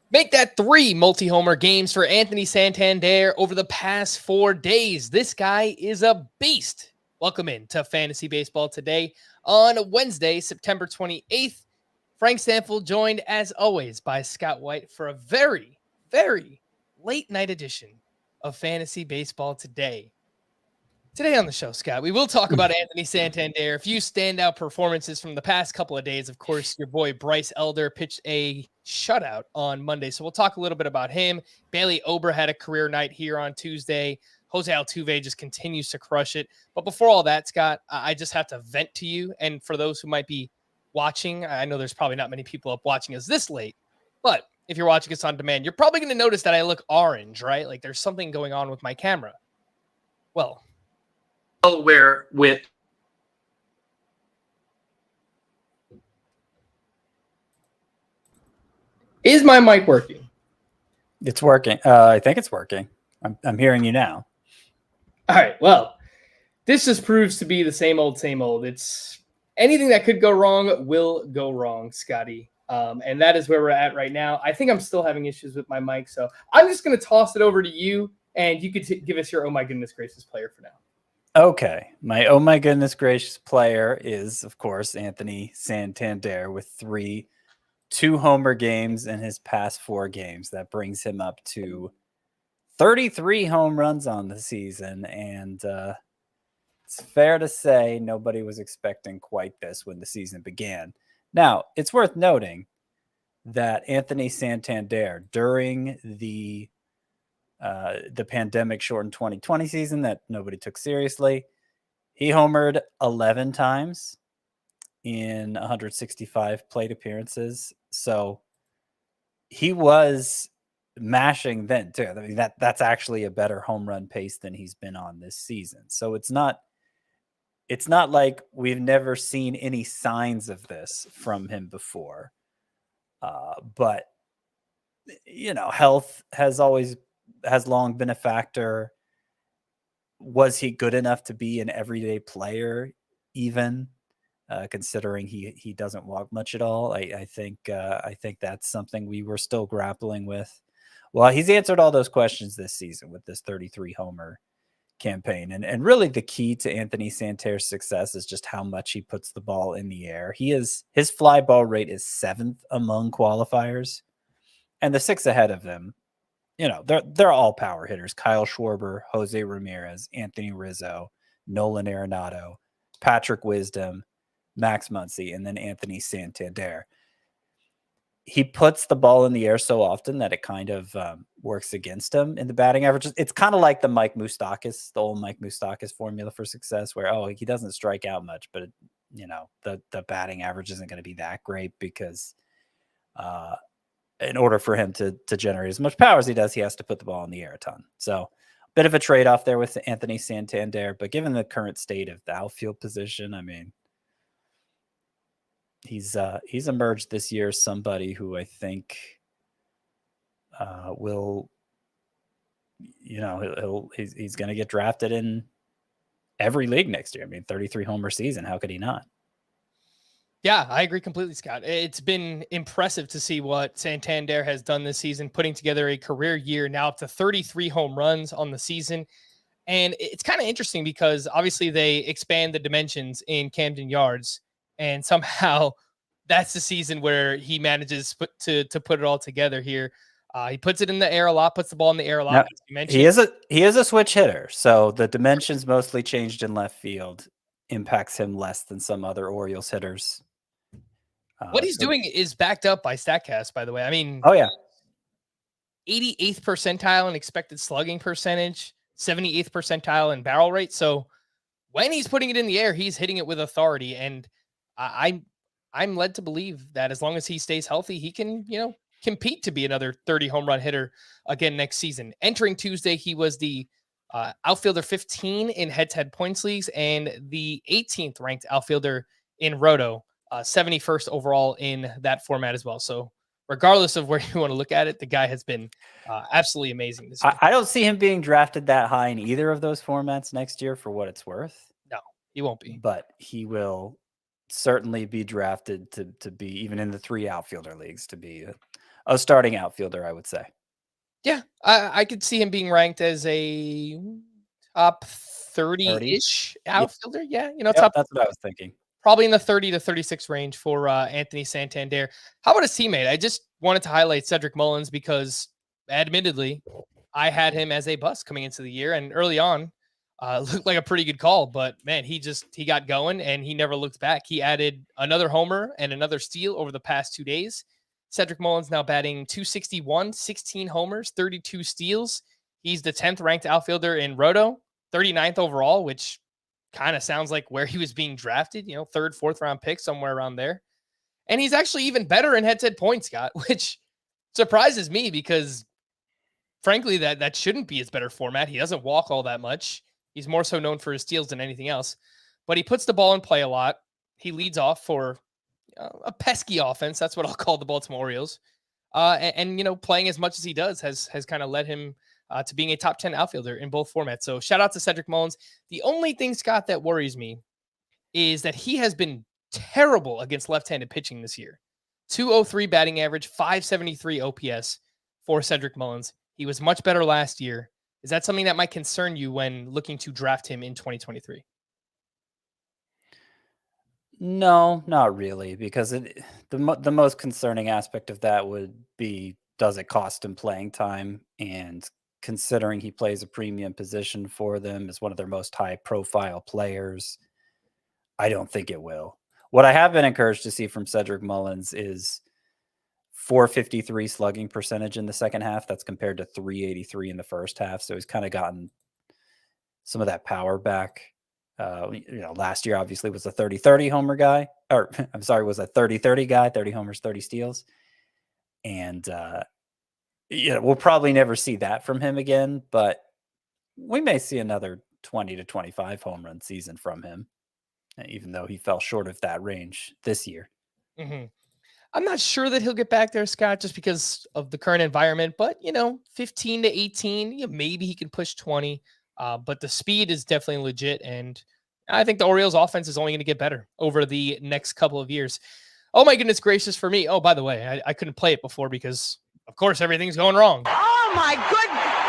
Make that 3 multi-homer games for Anthony Santander over the past 4 days. This guy is a beast. Welcome in to Fantasy Baseball today on Wednesday, September 28th. Frank Stampfl joined, as always, by Scott White for a very, very late night edition of Fantasy Baseball today. Today on the show, Scott, we will talk about Anthony Santander, a few standout performances from the past couple of days. Of course, your boy Bryce Elder pitched a shutout on Monday, so we'll talk a little bit about him. Bailey Ober had a career night here on Tuesday. Jose Altuve just continues to crush it. But before all that, Scott, I just have to vent to you. And for those who might be watching, I know there's probably not many people up watching us this late, but if you're watching us on demand, you're probably going to notice that I look orange, right? Like there's something going on with my camera. Well, where with is my mic working? It's working. I think it's working. I'm hearing you now. All right. Well, this just proves to be the same old, same old. It's anything that could go wrong will go wrong, Scotty. And that is where we're at right now. I think I'm still having issues with my mic, so I'm just going to toss it over to you, and you could give us your oh my goodness gracious player for now. Okay. My oh my goodness gracious player is, of course, Anthony Santander with 3 2-homer games in his past 4 games. That brings him up to 33 home runs on the season. And it's fair to say nobody was expecting quite this when the season began. Now, it's worth noting that Anthony Santander, during the pandemic shortened 2020 season that nobody took seriously, he homered 11 times in 165 plate appearances. So he was mashing then too. I mean, that's actually a better home run pace than he's been on this season. So it's not like we've never seen any signs of this from him before. But you know, health has long been a factor. Was he good enough to be an everyday player, even considering he doesn't walk much at all? I think that's something we were still grappling with. Well, he's answered all those questions this season with this 33 homer campaign. And really the key to Anthony Santander's success is just how much he puts the ball in the air. His fly ball rate is 7th among qualifiers, and the 6 ahead of them, you know, they're all power hitters. Kyle Schwarber, Jose Ramirez, Anthony Rizzo, Nolan Arenado, Patrick Wisdom, Max Muncy, and then Anthony Santander. He puts the ball in the air so often that it kind of works against him in the batting average. It's kind of like the the old Mike Moustakas formula for success, where, he doesn't strike out much, but the batting average isn't going to be that great because in order for him to generate as much power as he does, he has to put the ball in the air a ton. So a bit of a trade-off there with Anthony Santander, but given the current state of the outfield position, I mean, he's emerged this year as somebody who I think will, he's going to get drafted in every league next year. I mean, 33 homer season. How could he not? Yeah, I agree completely, Scott. It's been impressive to see what Santander has done this season, putting together a career year, now up to 33 home runs on the season. And it's kind of interesting because obviously they expand the dimensions in Camden Yards, and somehow that's the season where he manages to put it all together here. He puts it in the air a lot, puts the ball in the air a lot. Now, as you mentioned. He is a switch hitter, so the dimensions mostly changed in left field impacts him less than some other Orioles hitters. What he's doing is backed up by StatCast, by the way. I mean, 88th percentile in expected slugging percentage, 78th percentile in barrel rate. So when he's putting it in the air, he's hitting it with authority. And I'm led to believe that as long as he stays healthy, he can, compete to be another 30 home run hitter again next season. Entering Tuesday, he was the outfielder 15 in head-to-head points leagues and the 18th ranked outfielder in Roto. 71st overall in that format as well. So regardless of where you want to look at it, the guy has been absolutely amazing this year. I don't see him being drafted that high in either of those formats next year for what it's worth. No, he won't be. But he will certainly be drafted to be, even in the 3 outfielder leagues, to be a starting outfielder, I would say. Yeah, I could see him being ranked as a top 30? 30-ish Yeah. outfielder. Yeah, Yep, that's what I was thinking. probably in the 30 to 36 range for Anthony Santander. How about his teammate? I just wanted to highlight Cedric Mullins because, admittedly, I had him as a bust coming into the year, and early on, looked like a pretty good call. But man, he got going and he never looked back. He added another homer and another steal over the past 2 days. Cedric Mullins now batting .261, 16 homers, 32 steals. He's the 10th ranked outfielder in Roto, 39th overall, which kind of sounds like where he was being drafted, third, fourth round pick, somewhere around there. And he's actually even better in head-to-head points, Scott, which surprises me because frankly, that shouldn't be his better format. He doesn't walk all that much. He's more so known for his steals than anything else, but he puts the ball in play a lot. He leads off for a pesky offense. That's what I'll call the Baltimore Orioles. And playing as much as he does has kind of led him to being a top 10 outfielder in both formats. So shout out to Cedric Mullins. The only thing, Scott, that worries me is that he has been terrible against left-handed pitching this year. 203 batting average, 573 OPS for Cedric Mullins. He was much better last year. Is that something that might concern you when looking to draft him in 2023? No, not really, because the most concerning aspect of that would be, does it cost him playing time? And considering he plays a premium position for them as one of their most high-profile players, I don't think it will. What I have been encouraged to see from Cedric Mullins is .453 slugging percentage in the second half. That's compared to .383 in the first half. So he's kind of gotten some of that power back. Last year obviously was a 30-30 homer guy, or I'm sorry, was a 30-30 guy, 30 homers, 30 steals. And we'll probably never see that from him again, but we may see another 20 to 25 home run season from him, even though he fell short of that range this year. Mm-hmm. I'm not sure that he'll get back there, Scott, just because of the current environment, but 15 to 18, maybe he can push 20. But the speed is definitely legit, and I think the Orioles offense is only going to get better over the next couple of years. Oh my goodness gracious for me. Oh, by the way, I couldn't play it before because of course everything's going wrong. Oh my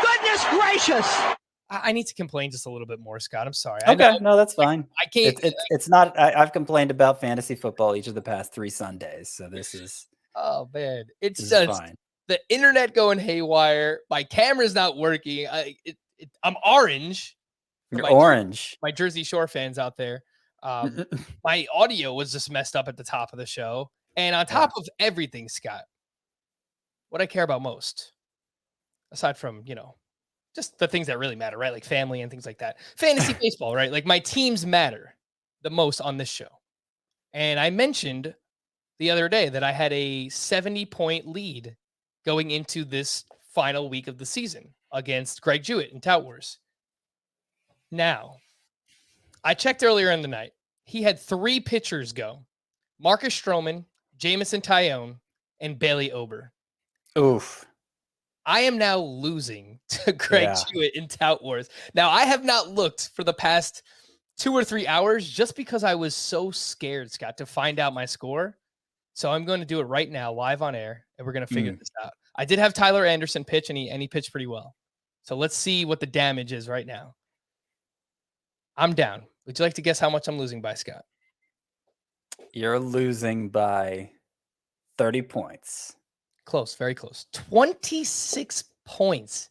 goodness gracious. I need to complain just a little bit more, Scott. I'm sorry. Okay, no, that's fine. I can't. It's not. I've complained about fantasy football each of the past 3 Sundays, so this is. Oh man, it's just fine. The internet going haywire. My camera's not working. I'm orange. You're orange. My Jersey Shore fans out there. My audio was just messed up at the top of the show, and on top of everything, Scott, what I care about most, aside from just the things that really matter, right? Like family and things like that. Fantasy baseball, right? Like my teams matter the most on this show. And I mentioned the other day that I had a 70-point lead going into this final week of the season against Greg Jewett in Tout Wars. Now, I checked earlier in the night. He had 3 pitchers go. Marcus Stroman, Jamison Tyone, and Bailey Ober. Oof. I am now losing to Greg Jewett in Tout Wars. Now, I have not looked for the past 2 or 3 hours just because I was so scared, Scott, to find out my score. So I'm going to do it right now, live on air, and we're going to figure this out. I did have Tyler Anderson pitch, and he pitched pretty well. So let's see what the damage is right now. I'm down. Would you like to guess how much I'm losing by, Scott? You're losing by 30 points. Close, very close. 26 points.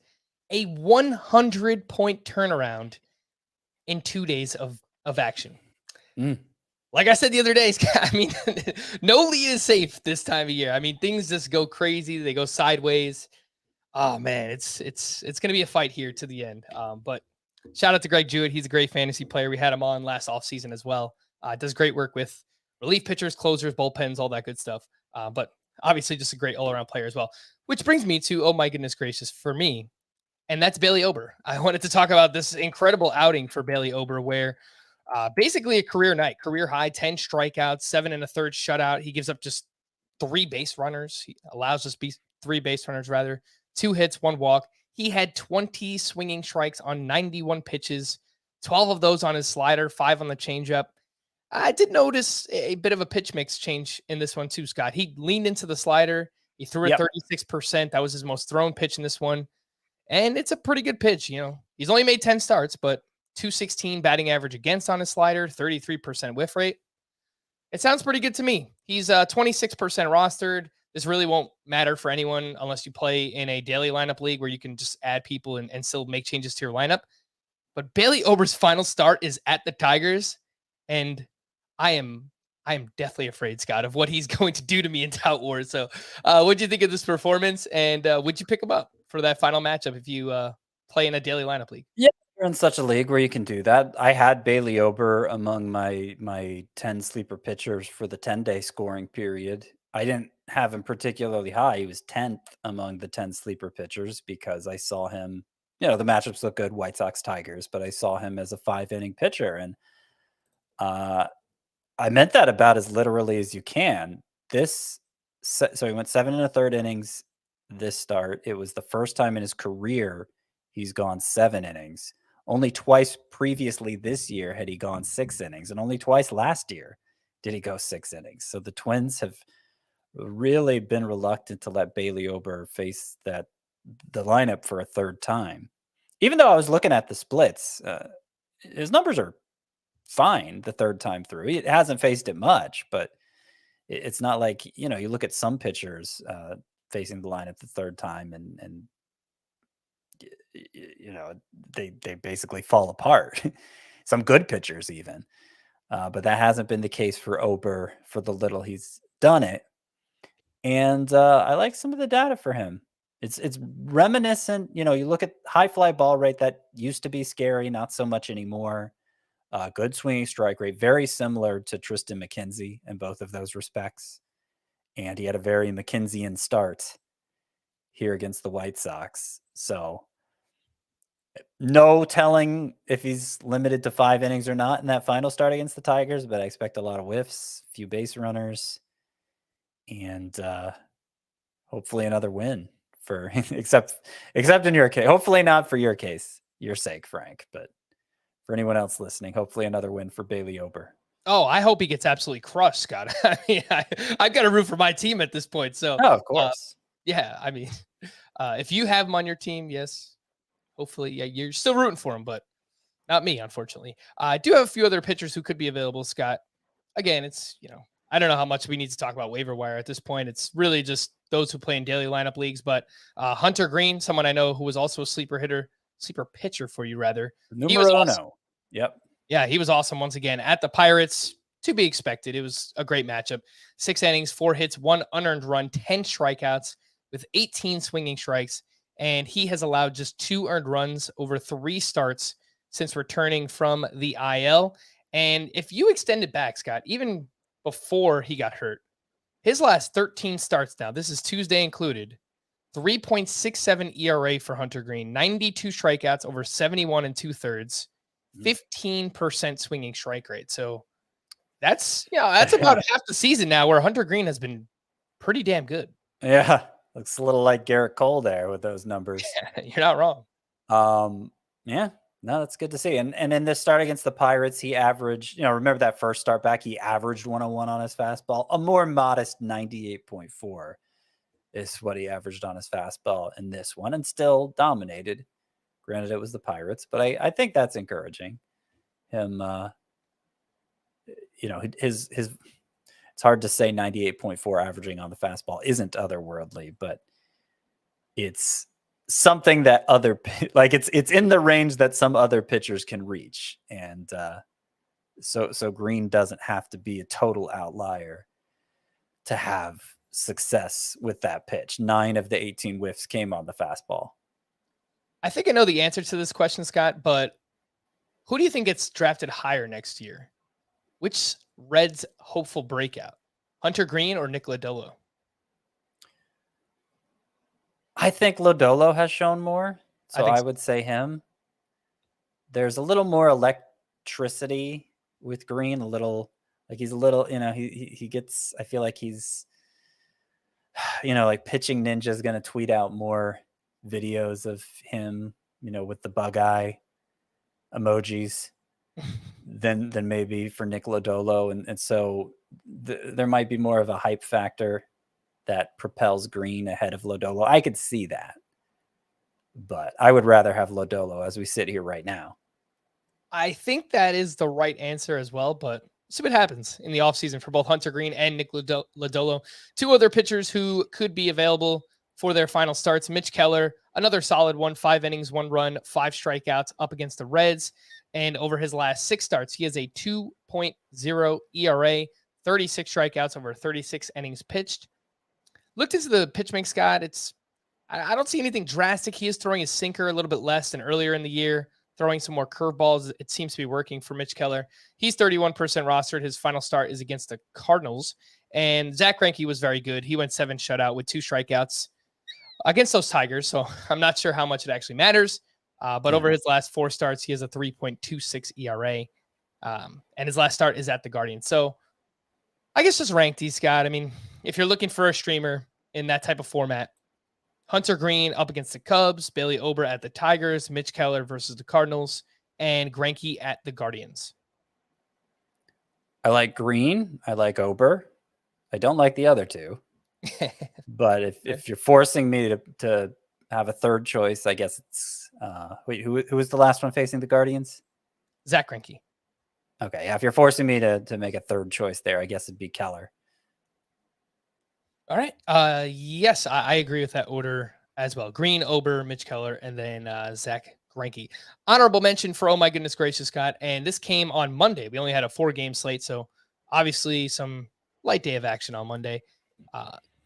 A 100-point turnaround in 2 days of action. Like I said the other day, Scott, I mean, no lead is safe this time of year. I mean, things just go crazy. They go sideways. Oh, man, it's going to be a fight here to the end. But shout out to Greg Jewett. He's a great fantasy player. We had him on last offseason as well. Does great work with relief pitchers, closers, bullpens, all that good stuff. But obviously just a great all-around player as well. Which brings me to, oh my goodness gracious, for me, and that's Bailey Ober. I wanted to talk about this incredible outing for Bailey Ober where basically a career night, career high, 10 strikeouts, 7 1/3 shutout. He gives up just 3 base runners. He allows us 3 base runners, rather. 2 hits, 1 walk. He had 20 swinging strikes on 91 pitches, 12 of those on his slider, 5 on the changeup. I did notice a bit of a pitch mix change in this one too, Scott. He leaned into the slider He threw it 36%. That was his most thrown pitch in this one. And it's a pretty good pitch. He's only made 10 starts, but 216 batting average against on his slider, 33% whiff rate. It sounds pretty good to me. He's 26% rostered. This really won't matter for anyone unless you play in a daily lineup league where you can just add people and still make changes to your lineup. But Bailey Ober's final start is at the Tigers, and I am deathly afraid, Scott, of what he's going to do to me in Tout Wars. So what'd you think of this performance, and would you pick him up for that final matchup if you play in a daily lineup league? Yeah, you're in such a league where you can do that. I had Bailey Ober among my 10 sleeper pitchers for the 10-day scoring period. I didn't have him particularly high. He was 10th among the 10 sleeper pitchers because I saw him, the matchups look good, White Sox, Tigers, but I saw him as a 5-inning pitcher. And I meant that about as literally as you can. So he went 7 1/3 innings this start. It was the first time in his career he's gone 7 innings. Only twice previously this year had he gone 6 innings, and only twice last year did he go 6 innings. So the Twins have really been reluctant to let Bailey Ober face the lineup for a third time. Even though I was looking at the splits, his numbers are fine the third time through. It hasn't faced it much, but it's not like, you look at some pitchers facing the lineup the third time and they basically fall apart. Some good pitchers even. But that hasn't been the case for Ober for the little he's done it. And I like some of the data for him. It's reminiscent. You look at high fly ball rate, that used to be scary, not so much anymore. Good swinging strike rate, very similar to Tristan McKenzie in both of those respects. And he had a very McKenziean start here against the White Sox. So no telling if he's limited to 5 innings or not in that final start against the Tigers, but I expect a lot of whiffs, a few base runners, and hopefully another win for except in your case. Hopefully not for your sake, Frank, but for anyone else listening, hopefully another win for Bailey Ober. Oh, I hope he gets absolutely crushed, Scott. I've got to root for my team at this point. So, of course. If you have him on your team, yes, hopefully, you're still rooting for him, but not me, unfortunately. I do have a few other pitchers who could be available, Scott. Again, it's, I don't know how much we need to talk about waiver wire at this point. It's really just those who play in daily lineup leagues, but Hunter Green, someone I know who was also a sleeper pitcher for you, rather. Numero uno. Yep. Yeah, he was awesome once again at the Pirates. To be expected. It was a great matchup. 6 innings, 4 hits, 1 unearned run, 10 strikeouts with 18 swinging strikes. And he has allowed just 2 earned runs over 3 starts since returning from the IL. And if you extend it back, Scott, even before he got hurt, his last 13 starts now, this is Tuesday included, 3.67 ERA for Hunter Green, 92 strikeouts over 71 2/3, 15% swinging strike rate. So that's about half the season now where Hunter Green has been pretty damn good. Yeah. Looks a little like Garrett Cole there with those numbers. You're not wrong. Yeah, no, that's good to see. And in this start against the Pirates, he averaged, remember that first start back, he averaged 101 on his fastball. A more modest 98.4 is what he averaged on his fastball in this one, and still dominated. Granted, it was the Pirates, but I think that's encouraging. Him, his it's hard to say 98.4 averaging on the fastball isn't otherworldly, but it's something that it's in the range that some other pitchers can reach. And so Green doesn't have to be a total outlier to have success with that pitch. 9 of the 18 whiffs came on the fastball. I think I know the answer to this question, Scott, but who do you think gets drafted higher next year? Which Reds hopeful breakout? Hunter Green or Nick Lodolo? I think Lodolo has shown more, so I so. would say him. There's a little more electricity with Green, he's a little, he gets, I feel like he's, like Pitching Ninja is going to tweet out more videos of him, with the bug eye emojis than maybe for Nick Lodolo. And so there might be more of a hype factor that propels Green ahead of Lodolo. I could see that, but I would rather have Lodolo as we sit here right now. I think that is the right answer as well, but see what happens in the offseason for both Hunter Green and Nick Lodolo. Two other pitchers who could be available for their final starts. Mitch Keller, another solid one, 5 innings, 1 run, 5 strikeouts up against the Reds. And over his last 6 starts, he has a 2.0 ERA, 36 strikeouts over 36 innings pitched. Looked into the pitch mix, Scott. I don't see anything drastic. He is throwing his sinker a little bit less than earlier in the year, throwing some more curveballs. It seems to be working for Mitch Keller. He's 31% rostered. His final start is against the Cardinals. And Zach Greinke was very good. He went 7 shutout with 2 strikeouts against those Tigers. So I'm not sure how much it actually matters. But over his last 4 starts, he has a 3.26 ERA. And his last start is at the Guardians. So I guess just rank these, Scott. I mean, if you're looking for a streamer in that type of format, Hunter Green up against the Cubs, Bailey Ober at the Tigers, Mitch Keller versus the Cardinals, and Greinke at the Guardians. I like Green. I like Ober. I don't like the other two. But if you're forcing me to have a third choice, I guess it's who was the last one facing the Guardians? Zach Greinke. Okay, yeah. If you're forcing me to make a third choice there, I guess it'd be Keller. All right. Yes, I agree with that order as well. Green, Ober, Mitch Keller, and then Zach Greinke. Honorable mention for, oh my goodness gracious, Scott. And this came on Monday. We only had a 4-game slate, so obviously some light day of action on Monday.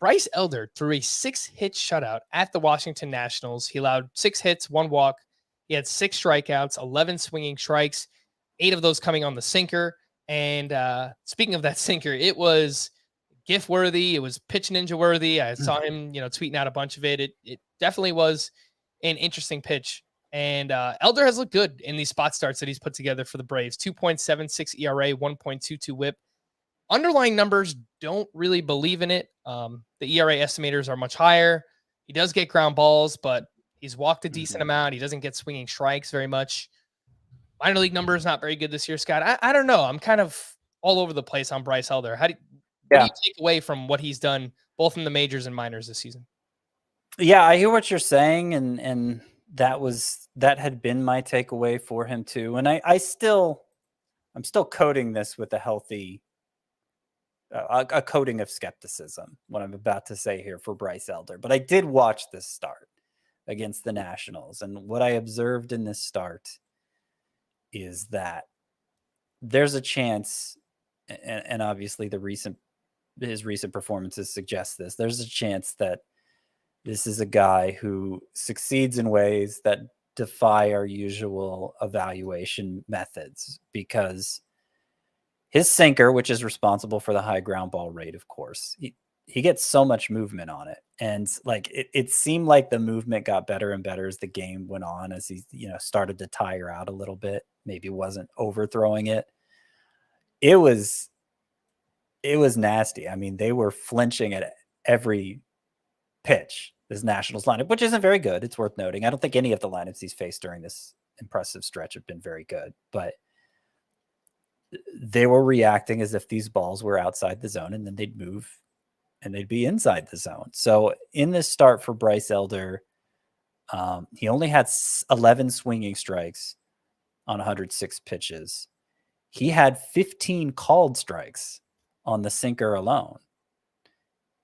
Bryce Elder threw a 6-hit shutout at the Washington Nationals. He allowed 6 hits, 1 walk. He had 6 strikeouts, 11 swinging strikes, 8 of those coming on the sinker. And speaking of that sinker, it was GIF worthy. It was pitch ninja worthy. I saw him, tweeting out a bunch of it. It definitely was an interesting pitch. And Elder has looked good in these spot starts that he's put together for the Braves. 2.76 ERA, 1.22 WHIP. Underlying numbers don't really believe in it. The ERA estimators are much higher. He does get ground balls, but he's walked a decent amount. He doesn't get swinging strikes very much. Minor league numbers not very good this year, Scott. I don't know. I'm kind of all over the place on Bryce Elder. What do you take away from what he's done both in the majors and minors this season? Yeah, I hear what you're saying, and that had been my takeaway for him too. And I'm still coding this with a healthy a coating of skepticism, what I'm about to say here for Bryce Elder. But I did watch this start against the Nationals, and what I observed in this start is that there's a chance, and obviously his recent performances suggest this, there's a chance that this is a guy who succeeds in ways that defy our usual evaluation methods, because his sinker, which is responsible for the high ground ball rate, of course, he gets so much movement on it. And like it seemed like the movement got better and better as the game went on, as he started to tire out a little bit, maybe wasn't overthrowing it. It was nasty. I mean, they were flinching at every pitch, this Nationals lineup, which isn't very good. It's worth noting. I don't think any of the lineups he's faced during this impressive stretch have been very good, but they were reacting as if these balls were outside the zone, and then they'd move and they'd be inside the zone. So in this start for Bryce Elder, he only had 11 swinging strikes on 106 pitches. He had 15 called strikes on the sinker alone.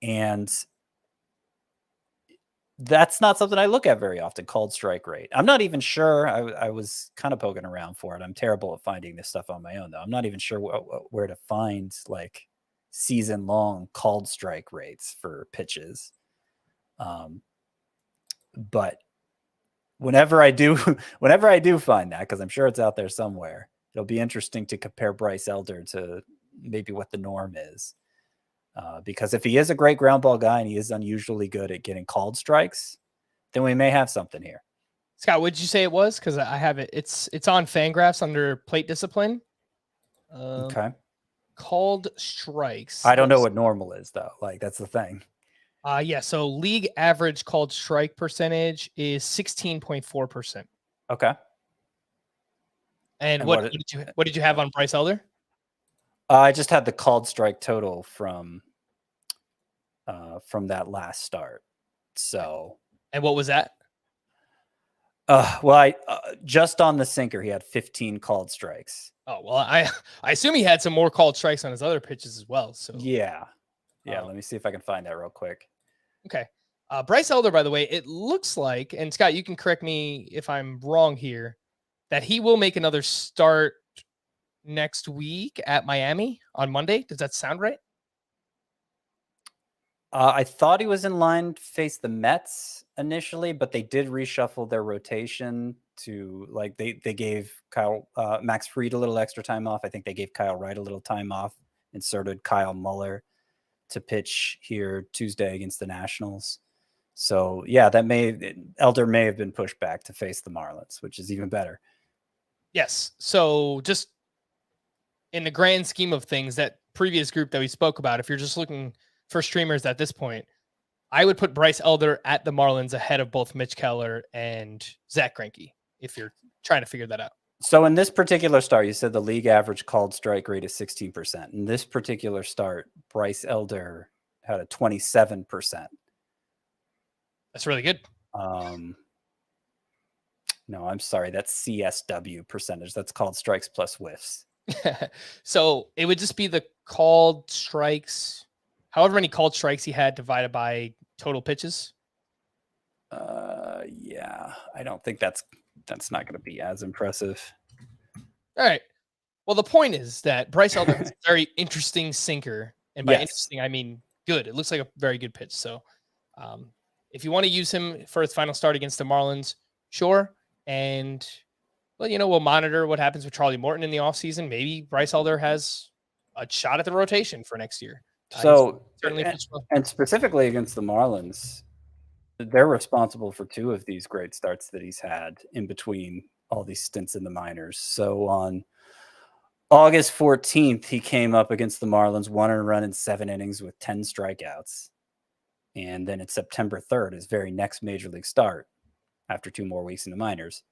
And that's not something I look at very often, called strike rate. I'm not even sure. I was kind of poking around for it. I'm terrible at finding this stuff on my own, though. I'm not even sure where to find like season-long called strike rates for pitches. But whenever I do find that, because I'm sure it's out there somewhere, it'll be interesting to compare Bryce Elder to maybe what the norm is. Because if he is a great ground ball guy and he is unusually good at getting called strikes, then we may have something here. Scott, what did you say it was? Because I have it. It's on Fangraphs under plate discipline. Okay. Called strikes. I don't know what normal is, though. Like, that's the thing. Yeah. So league average called strike percentage is 16.4%. Okay. And what did you have on Bryce Elder? I just had the called strike total from from that last start. So, And what was that? well, just on the sinker, he had 15 called strikes. Oh, well, I assume he had some more called strikes on his other pitches as well. So Yeah. Let me see if I can find that real quick. Okay. Bryce Elder, by the way, it looks like, and Scott, you can correct me if I'm wrong here, that he will make another start next week at Miami on Monday. Does that sound right? I thought he was in line to face the Mets initially, but they did reshuffle their rotation to like they gave Max Fried a little extra time off. I think they gave Kyle Wright a little time off, inserted Kyle Muller to pitch here Tuesday against the Nationals. So yeah, Elder may have been pushed back to face the Marlins, which is even better. Yes. So just in the grand scheme of things, that previous group that we spoke about, if you're just looking for streamers at this point, I would put Bryce Elder at the Marlins ahead of both Mitch Keller and Zach Greinke, if you're trying to figure that out. So in this particular start, you said the league average called strike rate is 16%. In this particular start, Bryce Elder had a 27%. That's really good. No, I'm sorry. That's CSW percentage. That's called strikes plus whiffs. So it would just be the called strikes, however many called strikes he had divided by total pitches. Yeah, I don't think that's not going to be as impressive. All right. Well, the point is that Bryce Elder has a very interesting sinker. And by interesting, I mean good. It looks like a very good pitch. So if you want to use him for his final start against the Marlins, sure. And, well, we'll monitor what happens with Charlie Morton in the offseason. Maybe Bryce Elder has a shot at the rotation for next year. So, certainly and specifically against the Marlins, they're responsible for 2 of these great starts that he's had in between all these stints in the minors. So on August 14th, he came up against the Marlins, 1 run in 7 innings with 10 strikeouts. And then it's September 3rd, his very next major league start, after 2 more weeks in the minors,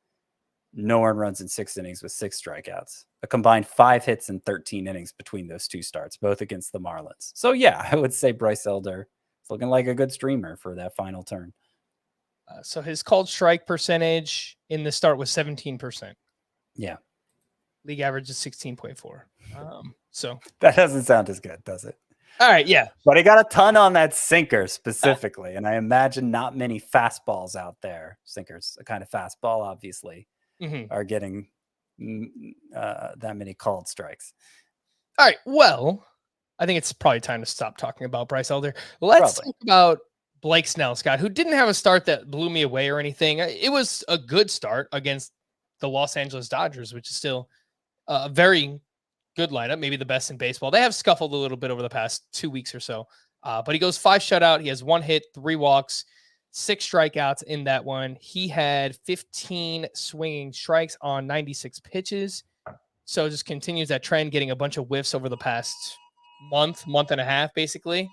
no earned runs in 6 innings with 6 strikeouts, a combined 5 hits in 13 innings between those 2 starts, both against the Marlins. So yeah, I would say Bryce Elder is looking like a good streamer for that final turn. So his called strike percentage in the start was 17%. Yeah. League average is 16.4. So that doesn't sound as good, does it? All right, yeah. But he got a ton on that sinker specifically, and I imagine not many fastballs out there. Sinkers, a kind of fastball, obviously, are getting that many called strikes. All right, well, I think it's probably time to stop talking about Bryce Elder. Let's talk about Blake Snell, Scott, who didn't have a start that blew me away or anything. It was a good start against the Los Angeles Dodgers, which is still a very good lineup, maybe the best in baseball. They have scuffled a little bit over the past 2 weeks or so, but he goes 5 shutout. He has 1 hit, 3 walks, 6 strikeouts in that one. He had 15 swinging strikes on 96 pitches. So just continues that trend, getting a bunch of whiffs over the past month and a half, basically.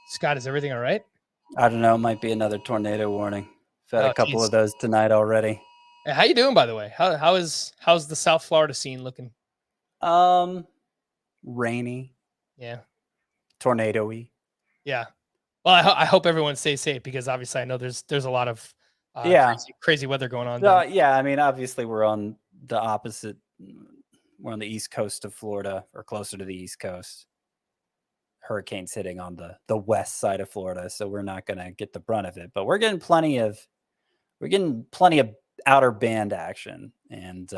Scott, is everything all right? I don't know. It might be another tornado warning. I've had a couple of those tonight already. Hey, how you doing, by the way? How's the South Florida scene looking? Rainy. Yeah. Tornado-y. Yeah. Well, I hope everyone stays safe, because obviously I know there's a lot of crazy weather going on. Yeah, I mean, obviously we're on the opposite. We're on the east coast of Florida, or closer to the east coast. Hurricanes hitting on the west side of Florida, so we're not going to get the brunt of it. But we're getting plenty of outer band action, and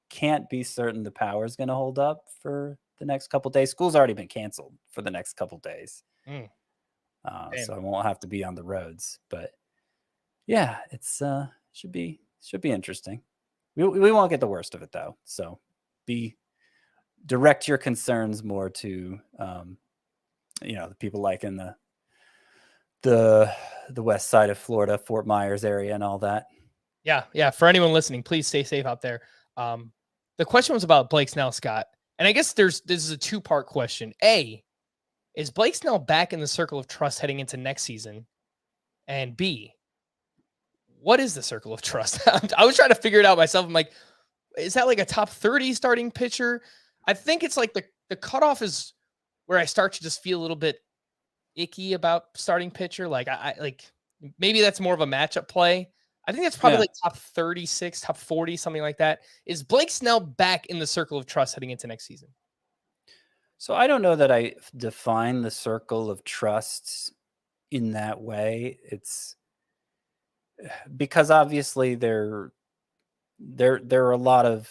can't be certain the power is going to hold up for the next couple days. School's already been canceled for the next couple days, so I won't have to be on the roads. But yeah, it's should be interesting. We won't get the worst of it though. So direct your concerns more to the people like in the west side of Florida, Fort Myers area, and all that. Yeah. For anyone listening, please stay safe out there. The question was about Blake Snell, Scott, and I guess this is a 2-part question. A, is Blake Snell back in the circle of trust heading into next season? And B, what is the circle of trust? I was trying to figure it out myself. I'm like, is that like a top 30 starting pitcher? I think it's like the cutoff is where I start to just feel a little bit icky about starting pitcher. Like I like maybe that's more of a matchup play. I think that's probably like top 36, top 40, something like that. Is Blake Snell back in the circle of trust heading into next season? So I don't know that I define the circle of trust in that way. It's because obviously there are a lot of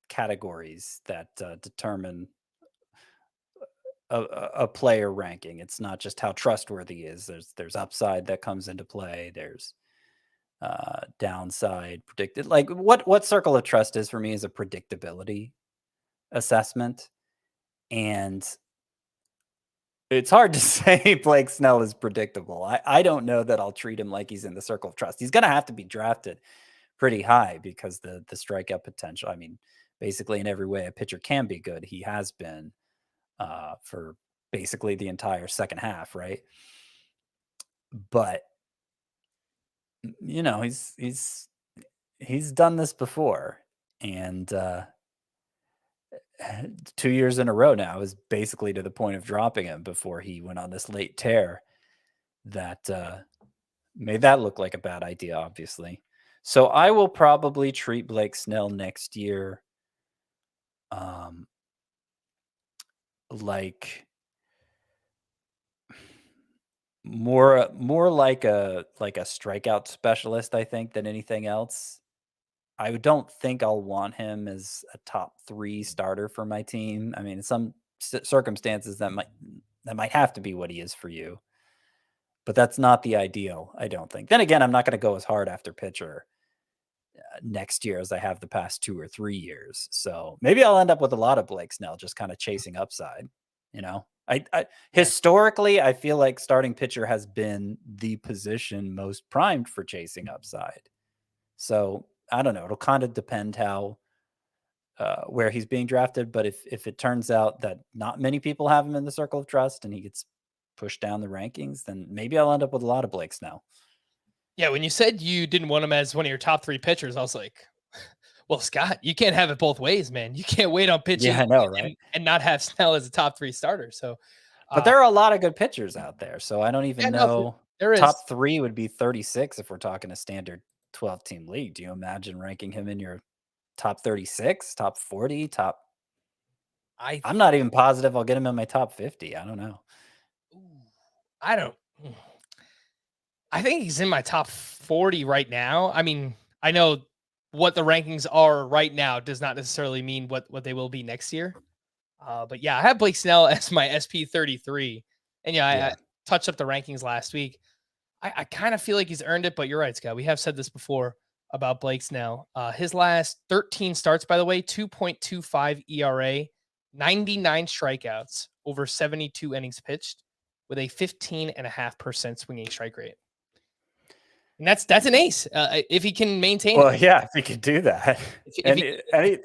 categories that determine a player ranking. It's not just how trustworthy he is. There's upside that comes into play. There's downside predicted. Like what circle of trust is for me is a predictability assessment, and it's hard to say Blake Snell is predictable. I don't know that I'll treat him like he's in the circle of trust. He's going to have to be drafted pretty high because the strikeout potential. I mean, basically in every way a pitcher can be good. He has been for basically the entire second half, right? But you know, he's done this before, and 2 years in a row now is basically to the point of dropping him before he went on this late tear that made that look like a bad idea, obviously. So I will probably treat Blake Snell next year like more like a strikeout specialist, I think, than anything else. I don't think I'll want him as a top 3 starter for my team. I mean, in some circumstances that might have to be what he is for you, but that's not the ideal, I don't think. Then again, I'm not going to go as hard after pitcher next year as I have the past 2 or 3 years. So maybe I'll end up with a lot of Blake Snell, just kind of chasing upside. You know, I historically, I feel like starting pitcher has been the position most primed for chasing upside. So I don't know. It'll kind of depend how where he's being drafted. But if it turns out that not many people have him in the circle of trust and he gets pushed down the rankings, then maybe I'll end up with a lot of Blake Snell. Yeah, when you said you didn't want him as one of your top 3 pitchers, I was like, well, Scott, you can't have it both ways, man. You can't wait on pitching Yeah, I know, right? and not have Snell as a top 3 starter. So, but there are a lot of good pitchers out there. So I don't even know. There is. Top 3 would be 36 if we're talking a standard 12-team league. Do you imagine ranking him in your top 36, top 40, top? I'm not even positive I'll get him in my top 50. I don't know. I think he's in my top 40 right now. I mean, I know what the rankings are right now does not necessarily mean what they will be next year. But yeah, I have Blake Snell as my SP 33. And I touched up the rankings last week. I kind of feel like he's earned it, but you're right, Scott. We have said this before about Blake Snell. His last 13 starts, by the way, 2.25 ERA, 99 strikeouts, over 72 innings pitched, with a 15.5% swinging strike rate. And that's an ace if he can maintain. Well, yeah, if he could do that.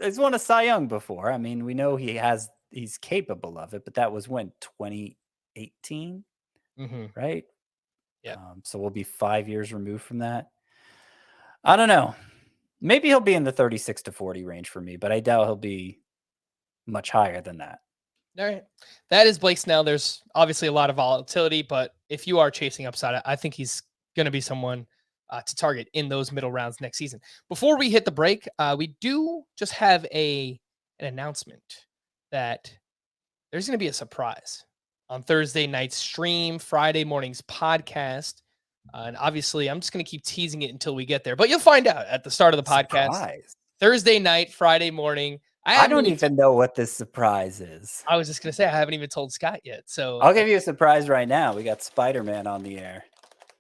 He's won a Cy Young before. I mean, we know he's capable of it, but that was when 2018, right? Yeah. So we'll be 5 years removed from that. I don't know. Maybe he'll be in the 36 to 40 range for me, but I doubt he'll be much higher than that. All right. That is Blake Snell. There's obviously a lot of volatility, but if you are chasing upside, I think he's going to be someone to target in those middle rounds next season. Before we hit the break, we do just have an announcement that there's going to be a surprise on Thursday night's stream, Friday morning's podcast. And obviously, I'm just going to keep teasing it until we get there. But you'll find out at the start of the podcast. Surprise. Thursday night, Friday morning. I don't even know what this surprise is. I was just going to say, I haven't even told Scott yet. So I'll give you a surprise right now. We got Spider-Man on the air.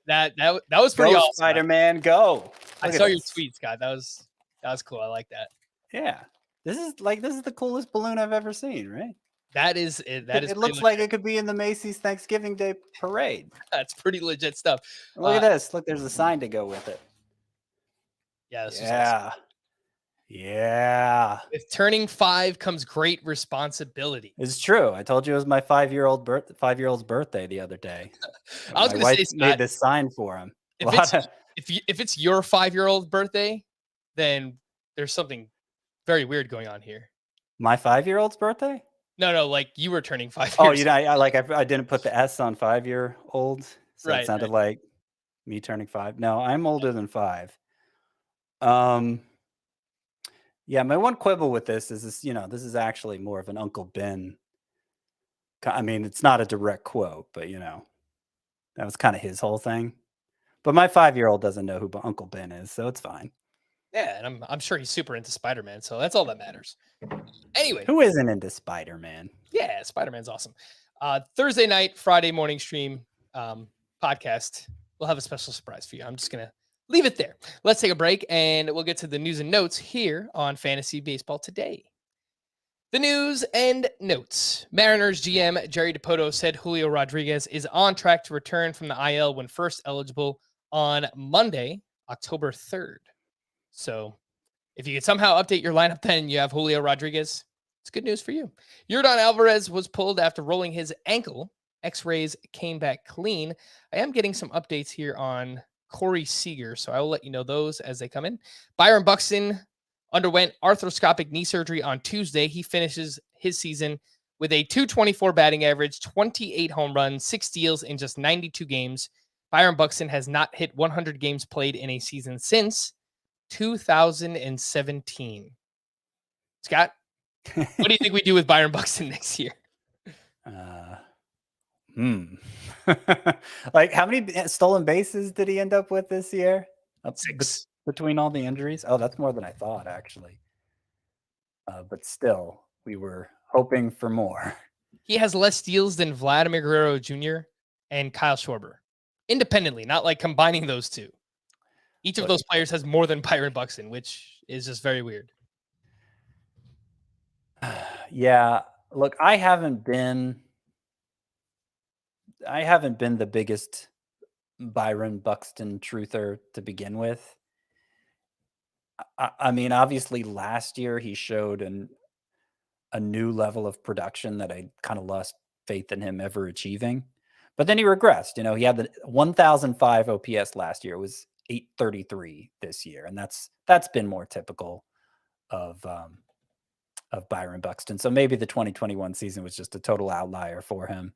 That was pretty awesome. Spider-Man, go. I saw your tweet, Scott. That was cool. I like that. Yeah. This is the coolest balloon I've ever seen, right? That is it. It looks like it could be in the Macy's Thanksgiving Day parade. That's pretty legit stuff. Look at this. Look, there's a sign to go with it. Yeah. Awesome. Yeah. With turning 5 comes great responsibility. It's true. I told you it was my 5-year-old's birthday the other day. I was going to say, made this sign for him. If it's your 5-year-old birthday, then there's something very weird going on here. My 5-year-old's birthday? No, like you were turning 5 years. Oh, you know, I didn't put the S on 5-year-old, so Right, it sounded right. like me turning 5. No, I'm older than 5. Yeah, my one quibble with this is this, this is actually more of an Uncle Ben. I mean, it's not a direct quote, but that was kind of his whole thing. But my 5-year-old doesn't know who Uncle Ben is, so it's fine. Yeah, and I'm sure he's super into Spider-Man, so that's all that matters. Anyway, Who isn't into Spider-Man? yeah, Spider-Man's awesome. Thursday night, Friday morning stream podcast. We'll have a special surprise for you. I'm just gonna leave it there. Let's take a break, and we'll get to the news and notes here on Fantasy Baseball Today. The news and notes. Mariners GM Jerry DiPoto said Julio Rodriguez is on track to return from the IL when first eligible on Monday, October 3rd. So if you could somehow update your lineup, then you have Julio Rodriguez. It's good news for you. Yordan Alvarez was pulled after rolling his ankle. X-rays came back clean. I am getting some updates here on Corey Seager, so I will let you know those as they come in. Byron Buxton underwent arthroscopic knee surgery on Tuesday. He finishes his season with a .224 batting average, 28 home runs, 6 steals in just 92 games. Byron Buxton has not hit 100 games played in a season since 2017. Scott, what do you think we do with Byron Buxton next year? Like, how many stolen bases did he end up with this year? 6. Between all the injuries? Oh, that's more than I thought, actually. But still, we were hoping for more. He has less steals than Vladimir Guerrero Jr. and Kyle Schwarber. Independently, not like combining those two. Each of those players has more than Byron Buxton, which is just very weird. Yeah, look, I haven't been the biggest Byron Buxton truther to begin with. I mean, obviously last year he showed a new level of production that I kind of lost faith in him ever achieving. But then he regressed. He had the 1,005 OPS last year. It was 833 this year, and that's been more typical of Byron Buxton. So maybe the 2021 season was just a total outlier for him.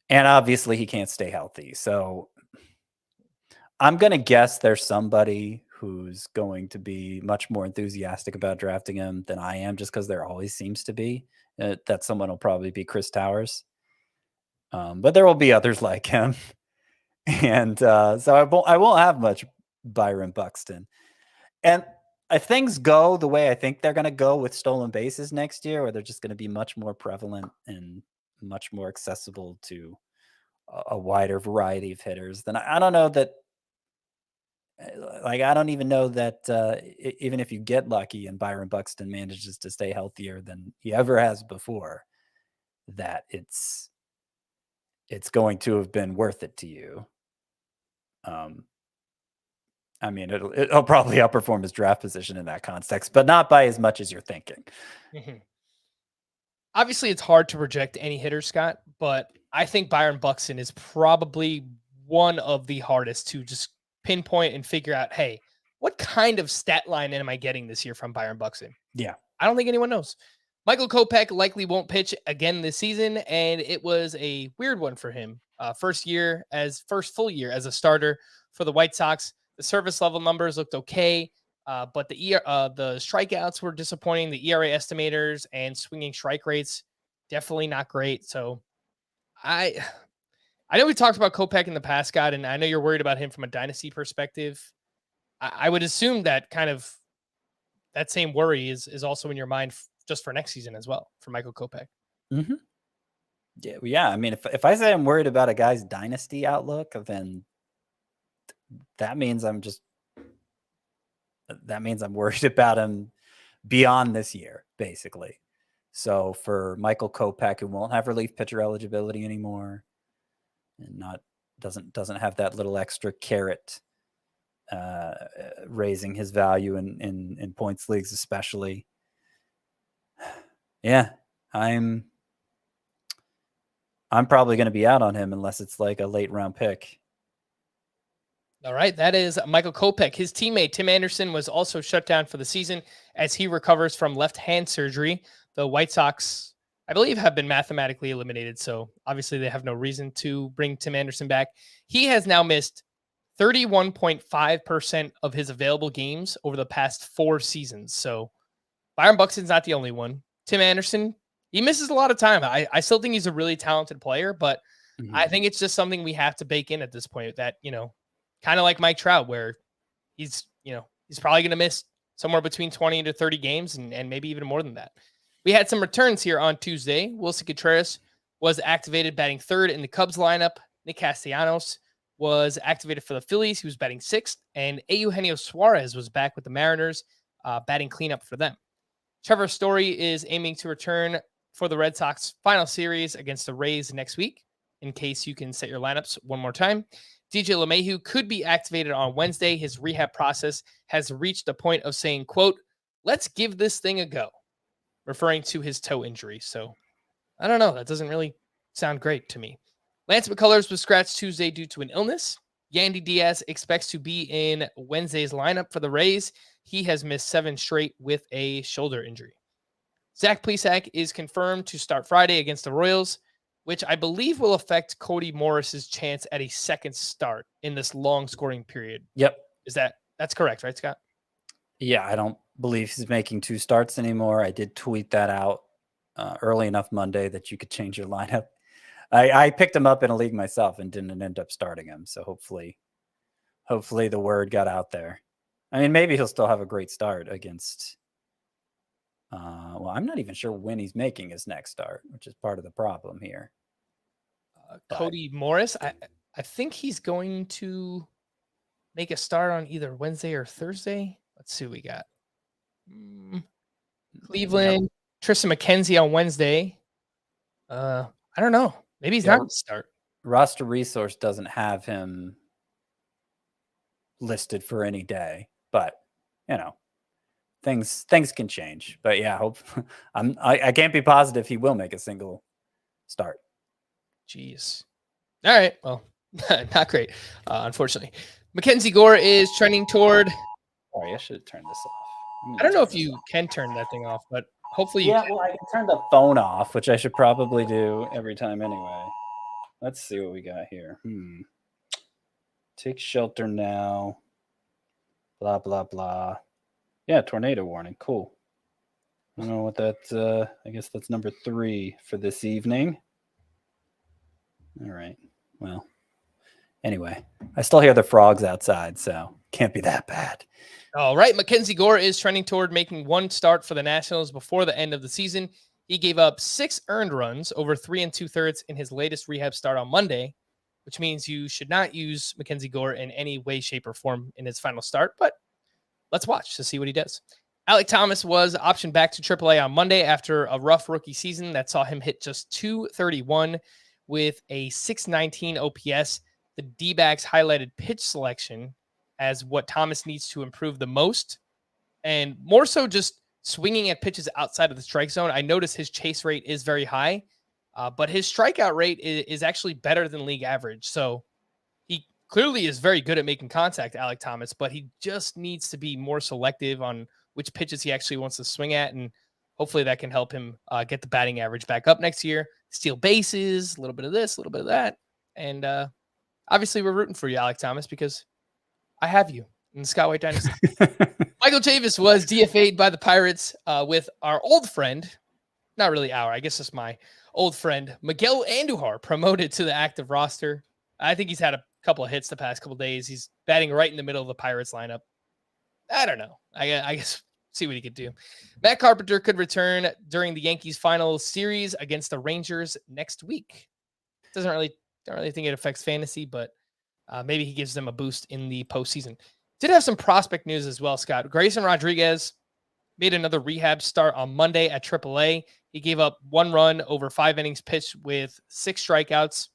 And obviously he can't stay healthy. So I'm going to guess there's somebody who's going to be much more enthusiastic about drafting him than I am, just because there always seems to be. That someone will probably be Chris Towers. But there will be others like him. And so I won't have much Byron Buxton. And if things go the way I think they're going to go with stolen bases next year, where they're just going to be much more prevalent and much more accessible to a wider variety of hitters, then I don't know that. Like, I don't even know that even if you get lucky and Byron Buxton manages to stay healthier than he ever has before, that it's going to have been worth it to you. I mean, it'll probably outperform his draft position in that context, but not by as much as you're thinking. Mm-hmm. Obviously, it's hard to project any hitter, Scott, but I think Byron Buxton is probably one of the hardest to just pinpoint and figure out, hey, what kind of stat line am I getting this year from Byron Buxton? Yeah. I don't think anyone knows. Michael Kopech likely won't pitch again this season, and it was a weird one for him. First full year as a starter for the White Sox. The service level numbers looked okay, but the strikeouts were disappointing. The ERA estimators and swinging strike rates definitely not great. So I know we talked about Kopech in the past, Scott, and I know you're worried about him from a dynasty perspective. I would assume that that same worry is also in your mind just for next season as well for Michael Kopech. Mm-hmm. Yeah. I mean, if I say I'm worried about a guy's dynasty outlook, then that means I'm worried about him beyond this year, basically. So for Michael Kopech, who won't have relief pitcher eligibility anymore, and doesn't have that little extra carrot raising his value in points leagues, especially. Yeah, I'm probably going to be out on him unless it's like a late round pick. All right, that is Michael Kopech. His teammate Tim Anderson was also shut down for the season as he recovers from left hand surgery. The White Sox I believe, have been mathematically eliminated. So obviously they have no reason to bring Tim Anderson back. He has now missed 31.5% of his available games over the past 4 seasons. So Byron Buxton's not the only one. Tim Anderson, he misses a lot of time. I still think he's a really talented player, but I think it's just something we have to bake in at this point that, kind of like Mike Trout, where he's probably going to miss somewhere between 20 to 30 games and maybe even more than that. We had some returns here on Tuesday. Wilson Contreras was activated batting third in the Cubs lineup. Nick Castellanos was activated for the Phillies. He was batting sixth. And Eugenio Suarez was back with the Mariners, batting cleanup for them. Trevor Story is aiming to return for the Red Sox final series against the Rays next week, in case you can set your lineups one more time. DJ LeMahieu could be activated on Wednesday. His rehab process has reached the point of saying, quote, "Let's give this thing a go," referring to his toe injury. So I don't know. That doesn't really sound great to me. Lance McCullers was scratched Tuesday due to an illness. Yandy Diaz expects to be in Wednesday's lineup for the Rays. He has missed 7 straight with a shoulder injury. Zach Plesac is confirmed to start Friday against the Royals, which I believe will affect Cody Morris's chance at a second start in this long scoring period. Yep. That's correct, right, Scott? Yeah, I don't believe he's making 2 starts anymore. I did tweet that out early enough Monday that you could change your lineup. I picked him up in a league myself and didn't end up starting him. So hopefully the word got out there. I mean, maybe he'll still have a great start against. Well, I'm not even sure when he's making his next start, which is part of the problem here. Cody Morris, I think he's going to make a start on either Wednesday or Thursday. Let's see what we got. Cleveland, Tristan McKenzie on Wednesday. I don't know. Maybe he's not going to start. Roster Resource doesn't have him listed for any day, but things can change. But yeah, I can't be positive he will make a single start. Jeez. All right. Well, not great, unfortunately. Mackenzie Gore is trending toward. Sorry, I should have turned this off. I don't know if you can turn that thing off, but hopefully you can. Well, I can turn the phone off, which I should probably do every time anyway. Let's see what we got here. Take shelter now. Blah, blah, blah. Yeah, tornado warning. Cool. I don't know what that's. I guess that's number 3 for this evening. All right. Well, anyway, I still hear the frogs outside, so can't be that bad. All right. Mackenzie Gore is trending toward making 1 start for the Nationals before the end of the season. He gave up 6 earned runs over 3 2/3 in his latest rehab start on Monday, which means you should not use Mackenzie Gore in any way, shape, or form in his final start. But let's watch to see what he does. Alec Thomas was optioned back to AAA on Monday after a rough rookie season that saw him hit just .231 with a .619 OPS. The D-backs highlighted pitch selection as what Thomas needs to improve the most, and more so just swinging at pitches outside of the strike zone. I noticed his chase rate is very high, but his strikeout rate is actually better than league average. So he clearly is very good at making contact, Alec Thomas, but he just needs to be more selective on which pitches he actually wants to swing at, and hopefully that can help him get the batting average back up next year, steal bases, a little bit of this, a little bit of that. And obviously we're rooting for you, Alec Thomas, because I have you in the Scott White dynasty. Michael Chavis was DFA'd by the Pirates with our old friend, not really our, I guess it's my old friend, Miguel Andujar, promoted to the active roster. I think he's had a couple of hits the past couple of days. He's batting right in the middle of the Pirates lineup. I don't know. I guess see what he could do. Matt Carpenter could return during the Yankees' final series against the Rangers next week. Don't really think it affects fantasy, but maybe he gives them a boost in the postseason. Did have some prospect news as well, Scott. Grayson Rodriguez made another rehab start on Monday at AAA. He gave up 1 run over 5 innings pitched with 6 strikeouts.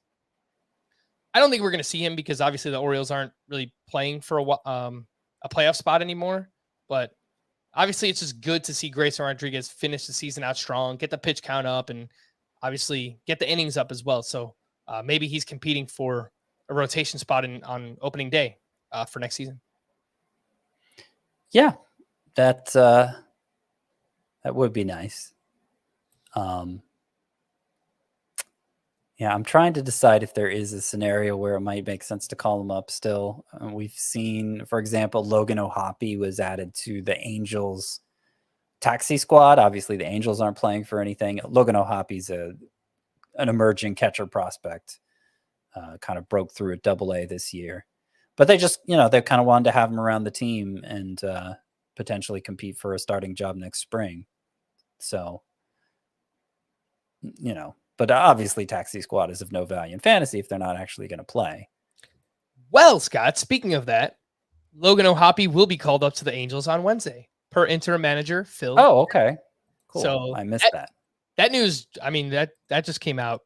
I don't think we're going to see him because obviously the Orioles aren't really playing for a playoff spot anymore. But obviously it's just good to see Grayson Rodriguez finish the season out strong, get the pitch count up, and obviously get the innings up as well. So maybe he's competing for a rotation spot on opening day for next season. Yeah, that would be nice. Yeah, I'm trying to decide if there is a scenario where it might make sense to call him up still. We've seen, for example, Logan O'Hoppe was added to the Angels taxi squad. Obviously, the Angels aren't playing for anything. Logan O'Hoppe's an emerging catcher prospect. Kind of broke through at AA this year. But they just, they kind of wanted to have him around the team and potentially compete for a starting job next spring. So, but obviously taxi squad is of no value in fantasy if they're not actually going to play. Well, Scott, speaking of that, Logan O'Hoppe will be called up to the Angels on Wednesday per interim manager Phil. Oh, okay. Cool. So I missed that. That news, I mean, that just came out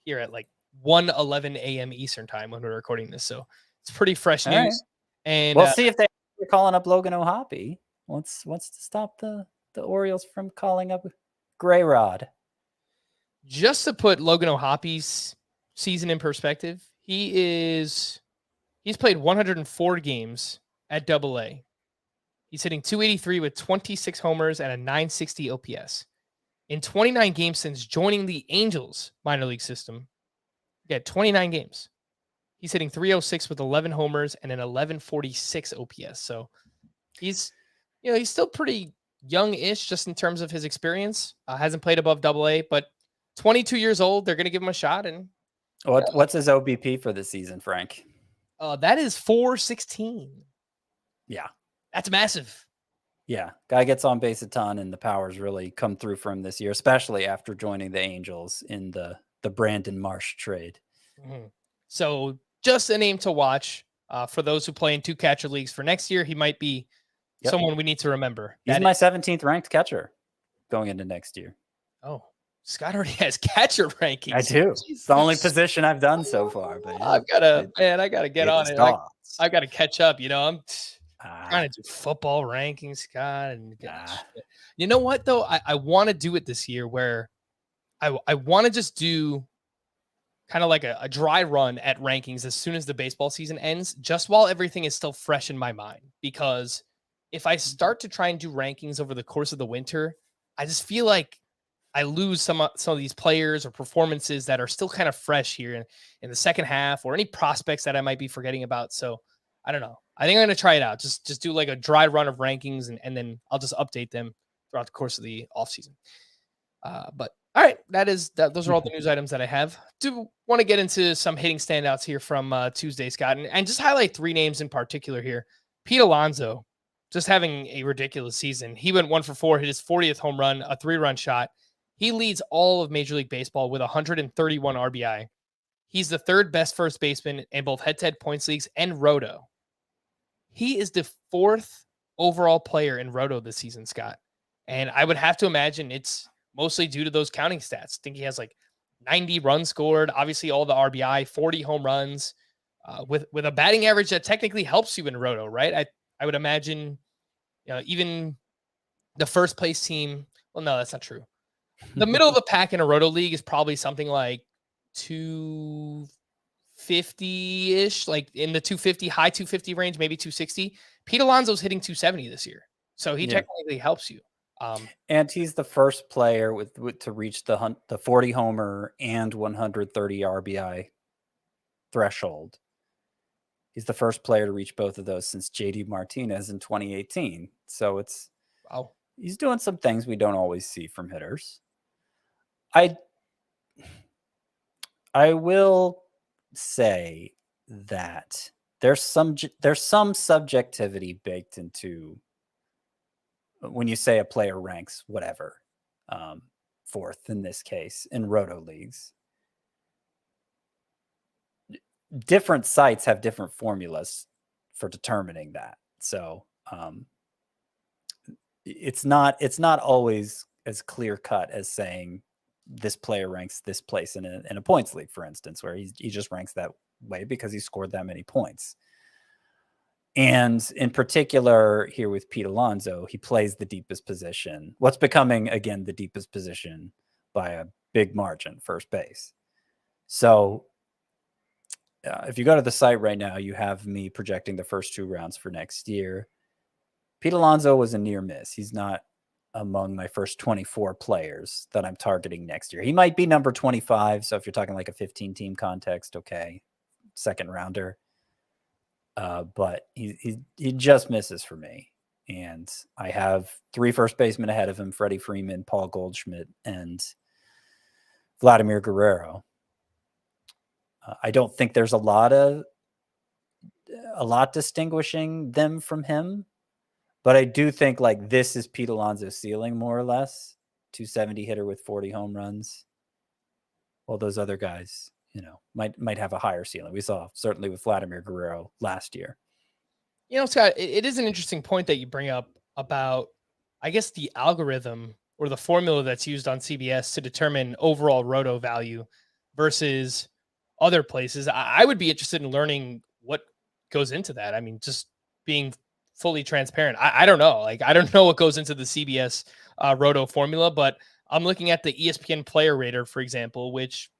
here at like 1:11 a.m. Eastern time when we're recording this. So it's pretty fresh news. Right. And we'll see if they're calling up Logan O'Hoppe. What's to stop the Orioles from calling up Gray Rod? Just to put Logan O'Hoppe's season in perspective, he's played 104 games at AA. He's hitting .283 with 26 homers and a .960 OPS. In 29 games since joining the Angels minor league system, 29 games. He's hitting .306 with 11 homers and an 1146 OPS. So he's still pretty young-ish just in terms of his experience. Hasn't played above AA, but 22 years old. They're going to give him a shot. And what's his OBP for the season, Frank? That is .416. Yeah, that's massive. Yeah, guy gets on base a ton, and the powers really come through for him this year, especially after joining the Angels in the Brandon Marsh trade. Mm-hmm. So just a name to watch for those who play in 2 catcher leagues for next year. He might be someone we need to remember. He's my 17th ranked catcher going into next year. Oh, Scott already has catcher rankings. I do. It's the only position I've done so far. But I gotta get on it. I gotta catch up. I'm trying to do football rankings, Scott. And you know what though? I want to do it this year where I want to just do kind of like a dry run at rankings as soon as the baseball season ends, just while everything is still fresh in my mind. Because if I start to try and do rankings over the course of the winter, I just feel like I lose some of these players or performances that are still kind of fresh here in the second half, or any prospects that I might be forgetting about. So I don't know. I think I'm going to try it out. Just do like a dry run of rankings, and then I'll just update them throughout the course of the offseason. But all right, those are all the news items that I have. Do want to get into some hitting standouts here from Tuesday, Scott, and just highlight 3 names in particular here. Pete Alonso, just having a ridiculous season. He went 1 for 4, hit his 40th home run, a 3-run shot. He leads all of Major League Baseball with 131 RBI. He's the 3rd best first baseman in both head-to-head points leagues and Roto. He is the 4th overall player in Roto this season, Scott. And I would have to imagine it's mostly due to those counting stats. I think he has like 90 runs scored, obviously all the RBI, 40 home runs, with a batting average that technically helps you in Roto, right? I would imagine even the first place team. Well, no, that's not true. The middle of the pack in a Roto league is probably something like 250-ish, like in the 250, high 250 range, maybe 260. Pete Alonso's hitting 270 this year. So he technically helps you. And he's the first player to reach the 40 homer and 130 RBI threshold. He's the first player to reach both of those since JD Martinez in 2018. So he's doing some things we don't always see from hitters. I will say that there's some subjectivity baked into when you say a player ranks whatever, 4th in this case in Roto leagues. Different sites have different formulas for determining that. So it's not always as clear cut as saying this player ranks this place in a points league, for instance, where he just ranks that way because he scored that many points. And in particular here with Pete Alonso, he plays the deepest position, what's becoming again the deepest position by a big margin, first base. So if you go to the site right now, you have me projecting the first 2 rounds for next year. Pete Alonso was a near miss. He's not among my first 24 players that I'm targeting next year. He might be number 25. So if you're talking like a 15 team context, okay, second rounder. But he just misses for me. And I have 3 first basemen ahead of him: Freddie Freeman, Paul Goldschmidt, and Vladimir Guerrero. I don't think there's a lot distinguishing them from him, but I do think like this is Pete Alonso's ceiling, more or less. 270 hitter with 40 home runs. Well, those other guys, might have a higher ceiling. We saw certainly with Vladimir Guerrero last year. Scott, it is an interesting point that you bring up about, I guess, the algorithm or the formula that's used on CBS to determine overall roto value versus other places. I would be interested in learning what goes into that. I mean, just being fully transparent. I don't know. Like, I don't know what goes into the CBS roto formula, but I'm looking at the ESPN player rater, for example, which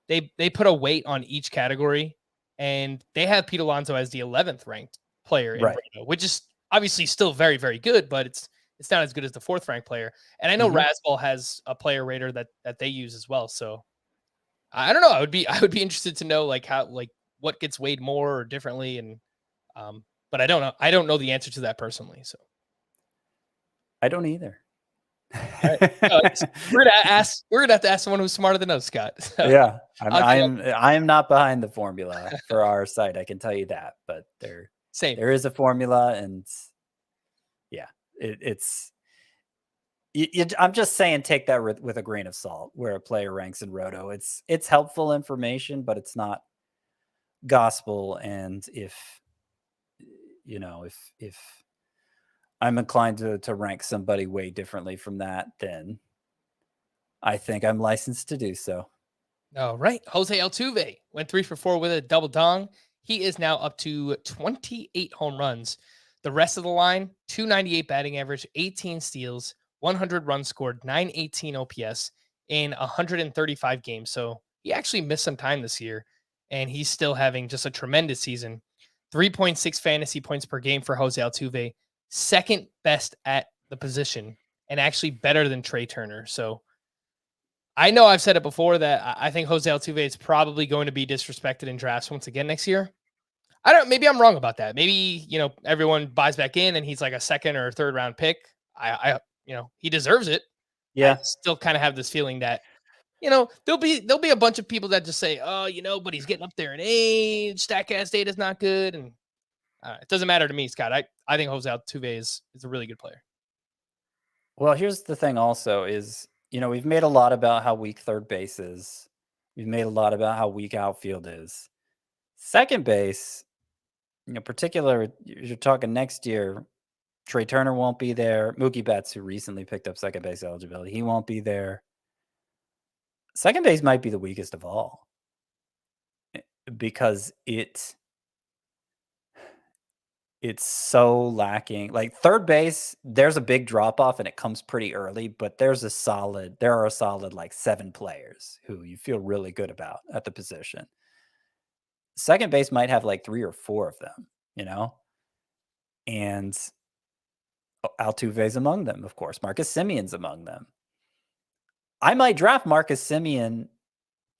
they put a weight on each category, and they have Pete Alonso as the 11th ranked player in roto, which is obviously still very, very good, but it's not as good as the 4th ranked player. And I know Razzball has a player rater that they use as well. So I don't know. I would be interested to know what gets weighed more or differently. And, but I don't know. I don't know the answer to that personally. So I don't either. All right. We're gonna have to ask someone who's smarter than us, Scott. So, yeah. I am not behind the formula for our site. I can tell you that, but there is a formula, and yeah, I'm just saying, take that with a grain of salt where a player ranks in roto. It's helpful information, but it's not gospel. And if I'm inclined to rank somebody way differently from that, then I think I'm licensed to do so. All right. Jose Altuve went 3 for 4 with a double dong. He is now up to 28 home runs. The rest of the line, 298 batting average, 18 steals, 100 runs scored, 918 OPS in 135 games. So he actually missed some time this year, and he's still having just a tremendous season. 3.6 fantasy points per game for Jose Altuve, second best at the position, and actually better than Trey Turner. So I know I've said it before that I think Jose Altuve is probably going to be disrespected in drafts once again next year. Maybe I'm wrong about that. Maybe, everyone buys back in and he's like a 2nd or 3rd round pick. He deserves it. Yeah. I still kind of have this feeling that, there'll be a bunch of people that just say, oh, but he's getting up there in age. Statcast data is not good. And it doesn't matter to me, Scott. I think Jose Altuve is a really good player. Well, here's the thing also is, we've made a lot about how weak third base is. We've made a lot about how weak outfield is. Second base, particular, you're talking next year, Trey Turner won't be there. Mookie Betts, who recently picked up second base eligibility, he won't be there. Second base might be the weakest of all because it's so lacking. Like third base, there's a big drop off and it comes pretty early, but there are a solid like 7 players who you feel really good about at the position. Second base might have like 3 or 4 of them, and Altuve's among them, of course. Marcus Semion's among them. I might draft Marcus Semien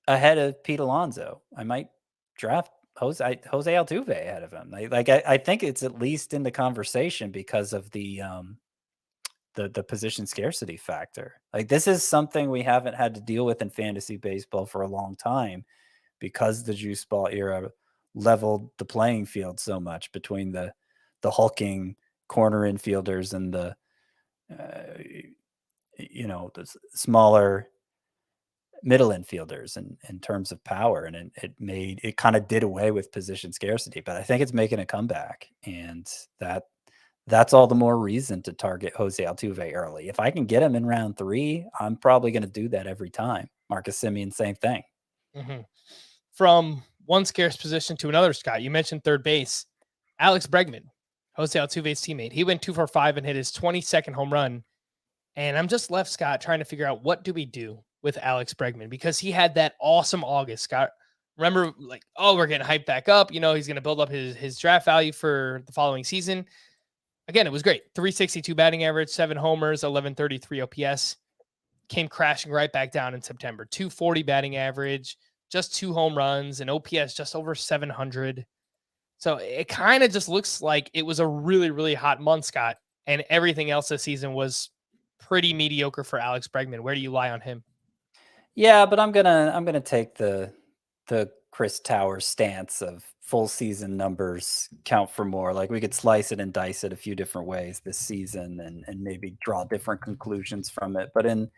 ahead of Pete Alonso. I might draft Jose Altuve ahead of him. I think it's at least in the conversation because of the position scarcity factor. Like this is something we haven't had to deal with in fantasy baseball for a long time because the juice ball era leveled the playing field so much between the hulking corner infielders and the smaller middle infielders in terms of power, and it kind of did away with position scarcity. But I think it's making a comeback, and that's all the more reason to target Jose Altuve early. If I can get him in round 3, I'm probably going to do that every time. Marcus Semien, same thing. Mm-hmm. From one scarce position to another, Scott, you mentioned third base. Alex Bregman, Jose Altuve's teammate, he went 2 for 5 and hit his 22nd home run. And I'm just left, Scott, trying to figure out what do we do with Alex Bregman, because he had that awesome August, Scott. Remember, we're getting hyped back up. He's going to build up his draft value for the following season. again, it was great. 362 batting average, 7 homers, 1133 OPS. Came crashing right back down in September. 240 batting average, just 2 home runs, and OPS just over 700. So it kind of just looks like it was a really, really hot month, Scott, and everything else this season was pretty mediocre for Alex Bregman. Where do you lie on him? Yeah, but I'm gonna take the Chris Towers stance of full season numbers count for more. Like, we could slice it and dice it a few different ways this season and maybe draw different conclusions from it. But in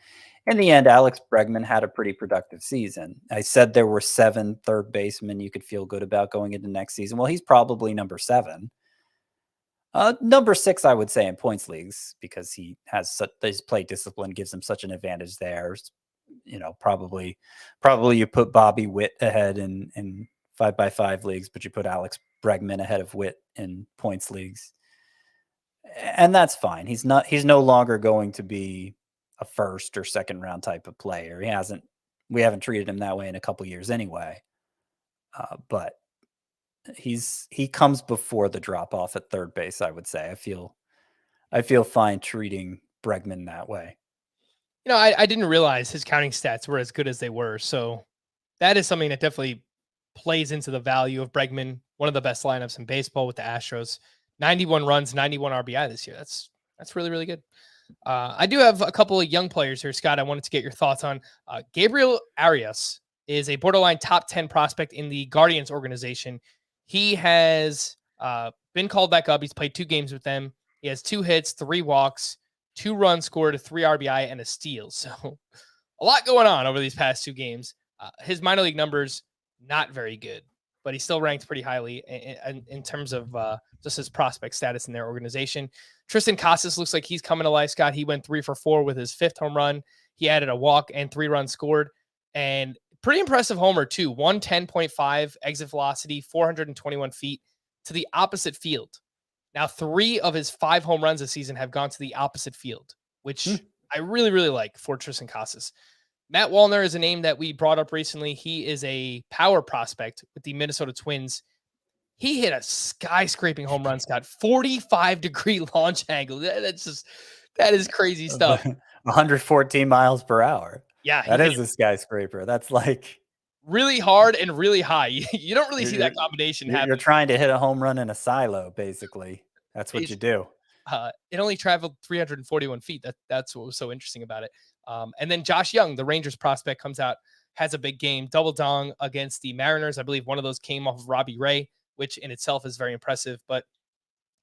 the end, Alex Bregman had a pretty productive season. I said there were 7 third basemen you could feel good about going into next season. Well, he's probably number 7. Number 6, I would say, in points leagues, because he has such, his play discipline gives him such an advantage there. You know, probably you put Bobby Witt ahead in 5x5 leagues, but you put Alex Bregman ahead of Witt in points leagues, and that's fine. He's no longer going to be a first or second round type of player. We haven't treated him that way in a couple years anyway. But he comes before the drop off at third base, I would say. I feel fine treating Bregman that way. You know, I didn't realize his counting stats were as good as they were. So that is something that definitely plays into the value of Bregman. One of the best lineups in baseball with the Astros. 91 runs, 91 RBI this year. That's really, really good. I do have a couple of young players here, Scott, I wanted to get your thoughts on. Gabriel Arias is a borderline top 10 prospect in the Guardians organization. He has been called back up. He's played 2 games with them. He has 2 hits, 3 walks, 2 runs scored, 3 RBI, and a steal. So a lot going on over these past 2 games. His minor league numbers, not very good, but he still ranked pretty highly in terms of just his prospect status in their organization. Tristan Casas looks like he's coming to life, Scott. He went 3 for 4 with his 5th home run. He added a walk and 3 runs scored, and pretty impressive homer too. 110.5 exit velocity, 421 feet to the opposite field. Now, 3 of his 5 home runs this season have gone to the opposite field, which I really, really like for Tristan Casas. Matt Wallner is a name that we brought up recently. He is a power prospect with the Minnesota Twins. He hit a skyscraping home run, Scott. 45-degree launch angle. That is crazy stuff. 114 miles per hour. Yeah. That is a skyscraper. That's like really hard and really high. You don't really see that combination happen. You're trying to hit a home run in a silo, basically. That's what you do. It only traveled 341 feet. That's what was so interesting about it. And then Josh Young, the Rangers prospect, comes out, has a big game, double dong against the Mariners. I believe one of those came off of Robbie Ray, which in itself is very impressive. But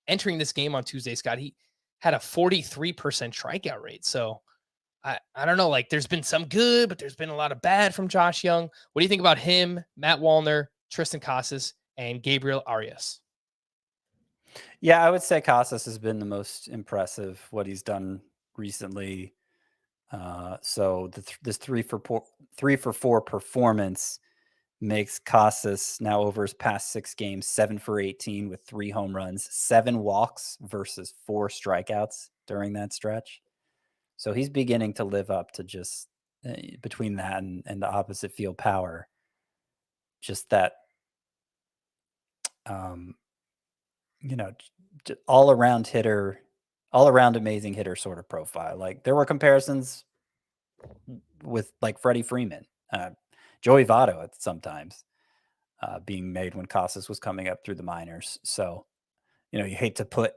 entering this game on Tuesday, Scott, he had a 43% strikeout rate. So I don't know, like, there's been some good, but there's been a lot of bad from Josh Young. What do you think about him, Matt Wallner, Tristan Casas, and Gabriel Arias? Yeah, I would say Casas has been the most impressive, what he's done recently. So this 3 for 4 performance makes Casas now, over his past 6 games, 7 for 18 with 3 home runs, 7 walks versus 4 strikeouts during that stretch. So he's beginning to live up to just between that and the opposite field power, just that, all around hitter, all around amazing hitter sort of profile. Like, there were comparisons with like Freddie Freeman, Joey Votto at sometimes being made when Casas was coming up through the minors. So, you hate to put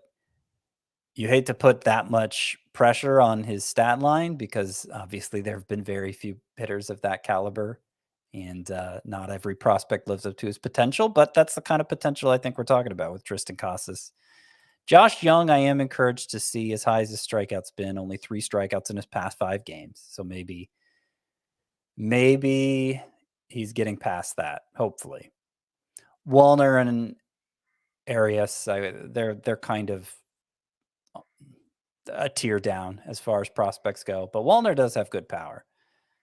that much pressure on his stat line, because obviously there have been very few hitters of that caliber, and not every prospect lives up to his potential, but that's the kind of potential I think we're talking about with Tristan Casas. Josh Young, I am encouraged to see, as high as his strikeouts been, only 3 strikeouts in his past 5 games. So maybe he's getting past that, hopefully. Wallner and Arias, they're kind of a tier down as far as prospects go, but Wallner does have good power,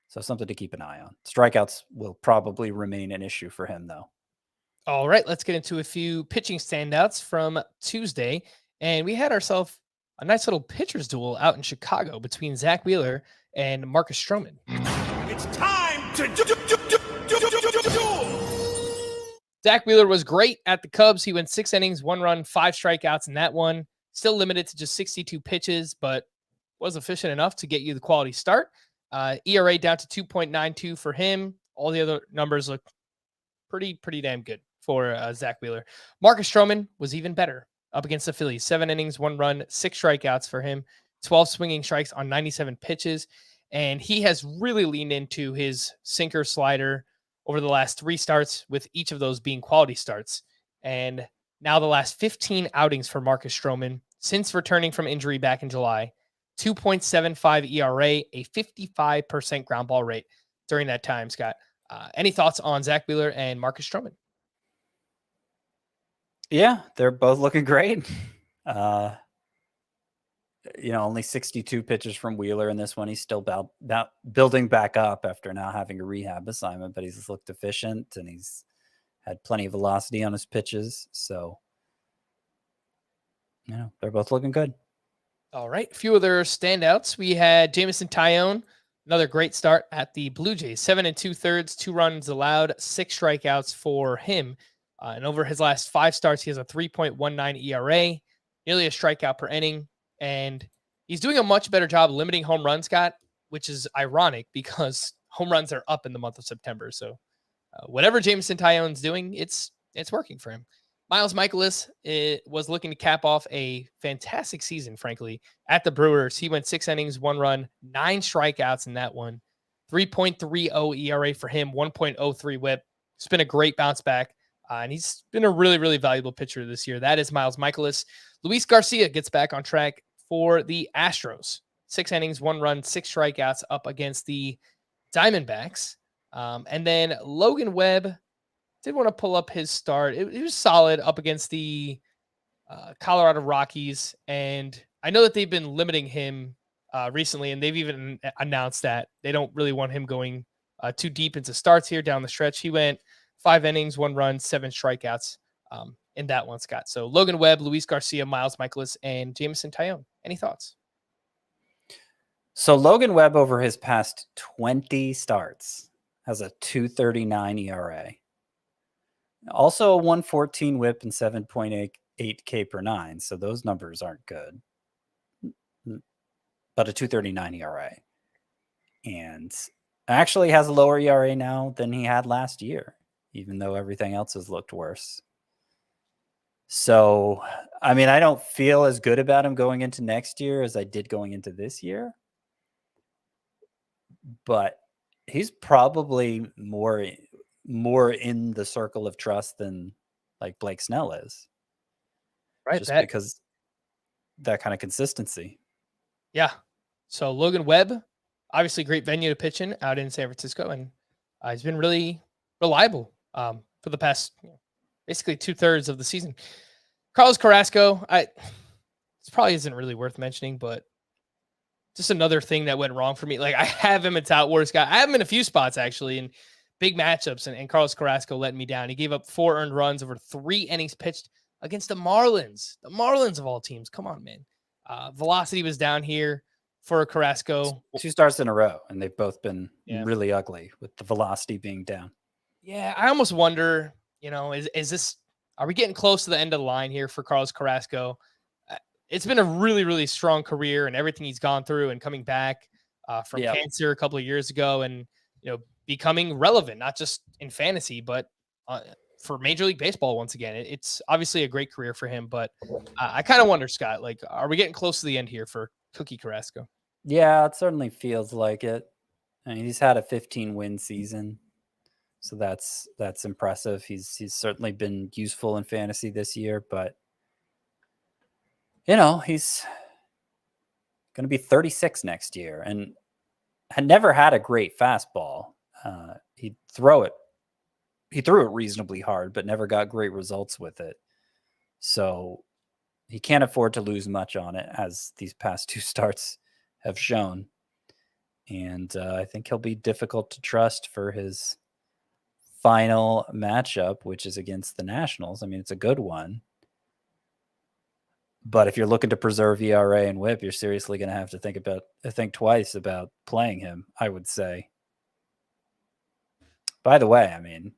so something to keep an eye on. Strikeouts will probably remain an issue for him, though. All right, let's get into a few pitching standouts from Tuesday, and we had ourselves a nice little pitchers duel out in Chicago between Zach Wheeler and Marcus Stroman. It's time to duel. Zach Wheeler was great at the Cubs. He went 6 innings, 1 run, 5 strikeouts in that one. Still limited to just 62 pitches, but was efficient enough to get you the quality start. ERA down to 2.92 for him. All the other numbers look pretty damn good for Zach Wheeler. Marcus Stroman was even better up against the Phillies. 7 innings, 1 run, 6 strikeouts for him. 12 swinging strikes on 97 pitches. And he has really leaned into his sinker slider over the last 3 starts, with each of those being quality starts. And now the last 15 outings for Marcus Stroman since returning from injury back in July, 2.75 ERA, a 55% ground ball rate during that time, Scott. Any thoughts on Zach Wheeler and Marcus Stroman? Yeah, they're both looking great. Only 62 pitches from Wheeler in this one. He's still building back up after now having a rehab assignment, but he's looked efficient and he's had plenty of velocity on his pitches. So, they're both looking good. All right. A few other standouts. We had Jameson Taillon, another great start at the Blue Jays. 7 2/3, 2 runs allowed, 6 strikeouts for him. And over his last 5 starts, he has a 3.19 ERA, nearly a strikeout per inning. And he's doing a much better job limiting home runs, Scott, which is ironic because home runs are up in the month of September. So whatever Jameson Taillon's doing, it's working for him. Miles Mikolas was looking to cap off a fantastic season, frankly, at the Brewers. He went 6 innings, 1 run, 9 strikeouts in that one. 3.30 ERA for him, 1.03 whip. It's been a great bounce back. And he's been a really, really valuable pitcher this year. That is Miles Mikolas. Luis Garcia gets back on track for the Astros. 6 innings, 1 run, 6 strikeouts up against the Diamondbacks. And then Logan Webb, did want to pull up his start. It was solid up against the Colorado Rockies. And I know that they've been limiting him recently, and they've even announced that they don't really want him going too deep into starts here down the stretch. He went 5 innings, 1 run, 7 strikeouts in that one, Scott. So Logan Webb, Luis Garcia, Miles Mikolas, and Jameson Taillon. Any thoughts? So Logan Webb over his past 20 starts has a 2.39 ERA. Also a 114 whip and 7.8 K per 9. So those numbers aren't good. But a 2.39 ERA. And actually has a lower ERA now than he had last year, even though everything else has looked worse. So, I mean, I don't feel as good about him going into next year as I did going into this year. But he's probably more in the circle of trust than like Blake Snell is. Right. Just because that kind of consistency. Yeah. So Logan Webb, obviously great venue to pitch in out in San Francisco. And he's been really reliable for the past basically 2/3 of the season. Carlos Carrasco, this probably isn't really worth mentioning, but just another thing that went wrong for me. Like I have him at tout worst guy. I have him in a few spots actually in big matchups, and Carlos Carrasco let me down. He gave up 4 earned runs over 3 innings pitched against the Marlins. The Marlins of all teams. Come on, man. Velocity was down here for Carrasco. 2 starts in a row, and they've both been really ugly with the velocity being down. Yeah, I almost wonder, is this, are we getting close to the end of the line here for Carlos Carrasco? It's been a really, really strong career and everything he's gone through and coming back from cancer a couple of years ago and, becoming relevant, not just in fantasy, but for Major League Baseball once again. It's obviously a great career for him, but I kind of wonder, Scott, like, are we getting close to the end here for Cookie Carrasco? Yeah, it certainly feels like it. I mean, he's had a 15-win season, so that's impressive. He's certainly been useful in fantasy this year, but he's going to be 36 next year and had never had a great fastball. He threw it reasonably hard, but never got great results with it. So he can't afford to lose much on it, as these past 2 starts have shown. And I think he'll be difficult to trust for his final matchup, which is against the Nationals. I mean, it's a good one. But if you're looking to preserve ERA and whip, you're seriously going to have to think twice about playing him, I would say. By the way, I mean,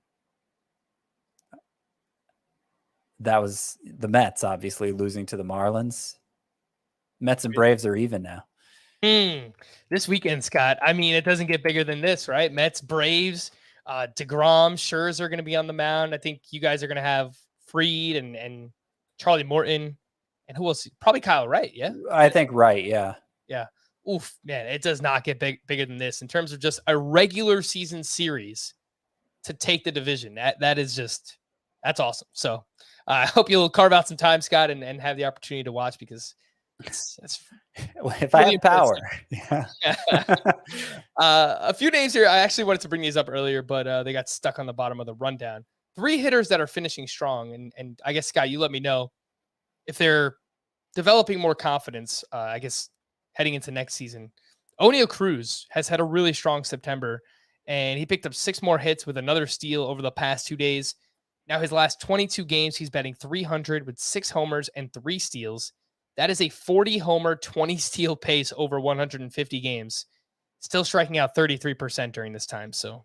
that was the Mets obviously losing to the Marlins. Mets and Braves are even now. This weekend, Scott. I mean, it doesn't get bigger than this, right? Mets, Braves, DeGrom, Scherzer are going to be on the mound. I think you guys are going to have Fried and Charlie Morton, and who else? Probably Kyle Wright. Yeah, I think Wright. Yeah. Yeah. Oof, man, it does not get bigger than this in terms of just a regular season series to take the division. That's awesome. So I hope you'll carve out some time, Scott, and have the opportunity to watch because it's if I have power. Yeah. A few names here. I actually wanted to bring these up earlier, but they got stuck on the bottom of the rundown. 3 hitters that are finishing strong. And I guess, Scott, you let me know if they're developing more confidence, I guess, heading into next season. O'Neal Cruz has had a really strong September, and he picked up 6 more hits with another steal over the past 2 days. Now, his last 22 games, he's batting .300 with 6 homers and 3 steals. That is a 40 homer, 20 steal pace over 150 games. Still striking out 33% during this time. So,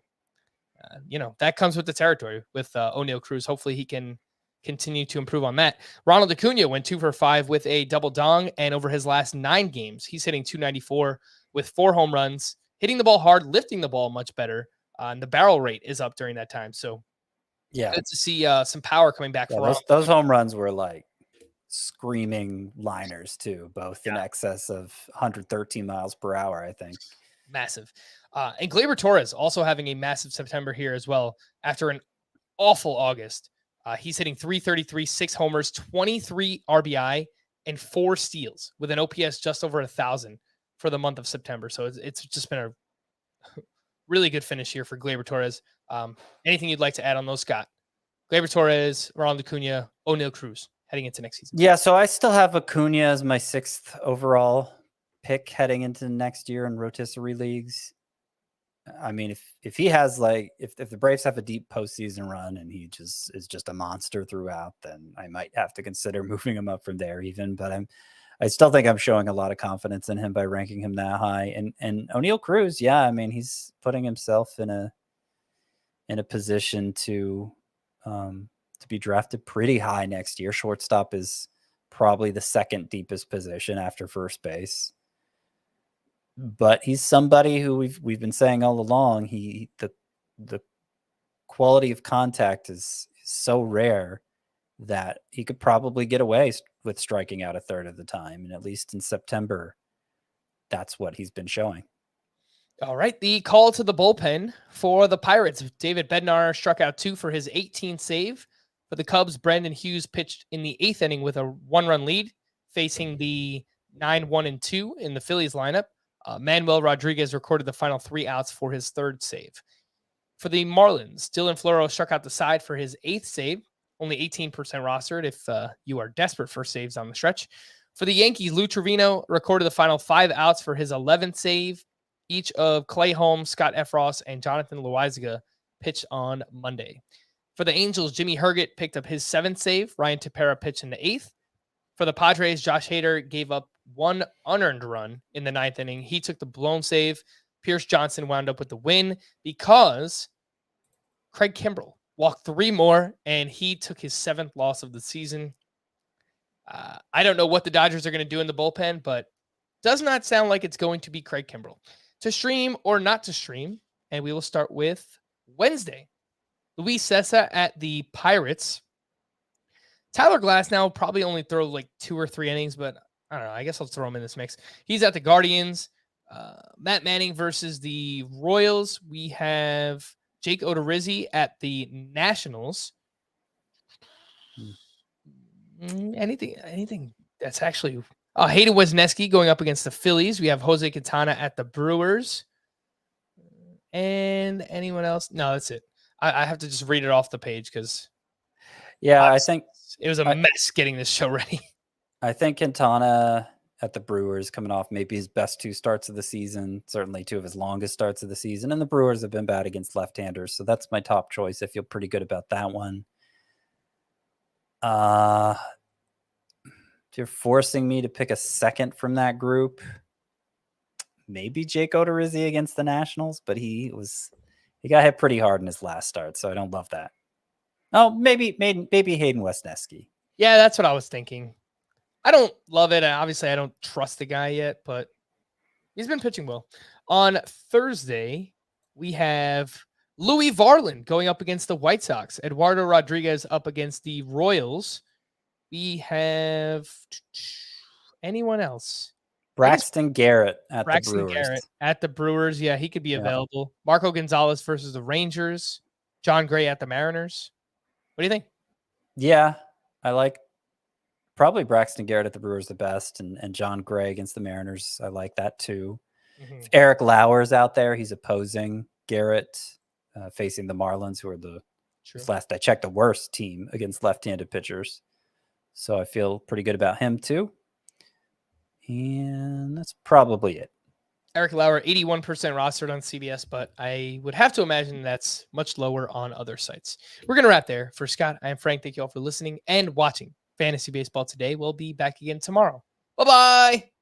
that comes with the territory with O'Neal Cruz. Hopefully he can continue to improve on that. Ronald Acuna went 2 for 5 with a double dong, and over his last 9 games, he's hitting .294 with 4 home runs, hitting the ball hard, lifting the ball much better, and the barrel rate is up during that time. So, yeah, good to see some power coming back. Yeah, those home runs were like screaming liners too, both in excess of 113 miles per hour, I think. Massive. And Gleyber Torres also having a massive September here as well after an awful August. He's hitting .333, 6 homers, 23 RBI, and 4 steals with an OPS just over 1,000 for the month of September. So it's just been a really good finish here for Gleyber Torres. Anything you'd like to add on those, Scott? Gleyber Torres, Ronald Acuna, O'Neal Cruz heading into next season. Yeah, so I still have Acuna as my 6th overall pick heading into next year in rotisserie leagues. I mean, if he has if the Braves have a deep postseason run and he is just a monster throughout, then I might have to consider moving him up from there even. But I still think I'm showing a lot of confidence in him by ranking him that high. And O'Neal Cruz, yeah, I mean, he's putting himself in a position to be drafted pretty high next year. Shortstop is probably the 2nd deepest position after first base. But he's somebody who we've been saying all along. The quality of contact is so rare that he could probably get away with striking out 1/3 of the time, and at least in September, that's what he's been showing. All right, the call to the bullpen for the Pirates. David Bednar struck out 2 for his 18th save. For the Cubs, Brandon Hughes pitched in the 8th inning with a 1-run lead, facing the 9-1-2 in the Phillies lineup. Manuel Rodriguez recorded the final 3 outs for his 3rd save. For the Marlins, Dylan Floro struck out the side for his 8th save, only 18% rostered if you are desperate for saves on the stretch. For the Yankees, Lou Trevino recorded the final 5 outs for his 11th save. Each of Clay Holmes, Scott Efros, and Jonathan Loaizaga pitched on Monday. For the Angels, Jimmy Herget picked up his 7th save. Ryan Tepera pitched in the 8th. For the Padres, Josh Hader gave up 1 unearned run in the 9th inning. He took the blown save. Pierce Johnson wound up with the win because Craig Kimbrell walked 3 more, and he took his 7th loss of the season. I don't know what the Dodgers are going to do in the bullpen, but does not sound like it's going to be Craig Kimbrell. To stream or not to stream, and we will start with Wednesday. Luis Cessa at the Pirates. Tyler Glasnow probably only throw like 2 or 3 innings, but I don't know. I guess I'll throw him in this mix. He's at the Guardians. Matt Manning versus the Royals. We have Jake Odorizzi at the Nationals. Anything that's actually... Hayden Wesneski going up against the Phillies. We have Jose Quintana at the Brewers. And anyone else? No, that's it. I have to just read it off the page because... Yeah, I think... It was a mess getting this show ready. I think Quintana at the Brewers coming off maybe his best 2 starts of the season, certainly 2 of his longest starts of the season, and the Brewers have been bad against left-handers, so that's my top choice. I feel pretty good about that one. If you're forcing me to pick a second from that group, maybe Jake Odorizzi against the Nationals, but he got hit pretty hard in his last start, so I don't love that. Oh, maybe Hayden Wesneski. Yeah, that's what I was thinking. I don't love it. Obviously, I don't trust the guy yet, but he's been pitching well. On Thursday, we have Louis Varland going up against the White Sox. Eduardo Rodriguez up against the Royals. We have anyone else? Braxton Garrett at the Brewers. Garrett at the Brewers. Yeah, he could be available. Marco Gonzalez versus the Rangers. John Gray at the Mariners. What do you think? Yeah, I like probably Braxton Garrett at the Brewers the best, and John Gray against the Mariners. I like that too. If Eric Lauer's out there, he's opposing Garrett, facing the Marlins, who are last I checked, the worst team against left-handed pitchers. So I feel pretty good about him too. And that's probably it. Eric Lauer, 81% rostered on CBS, but I would have to imagine that's much lower on other sites. We're going to wrap there. For Scott, I am Frank. Thank you all for listening and watching Fantasy Baseball Today. We'll be back again tomorrow. Bye-bye.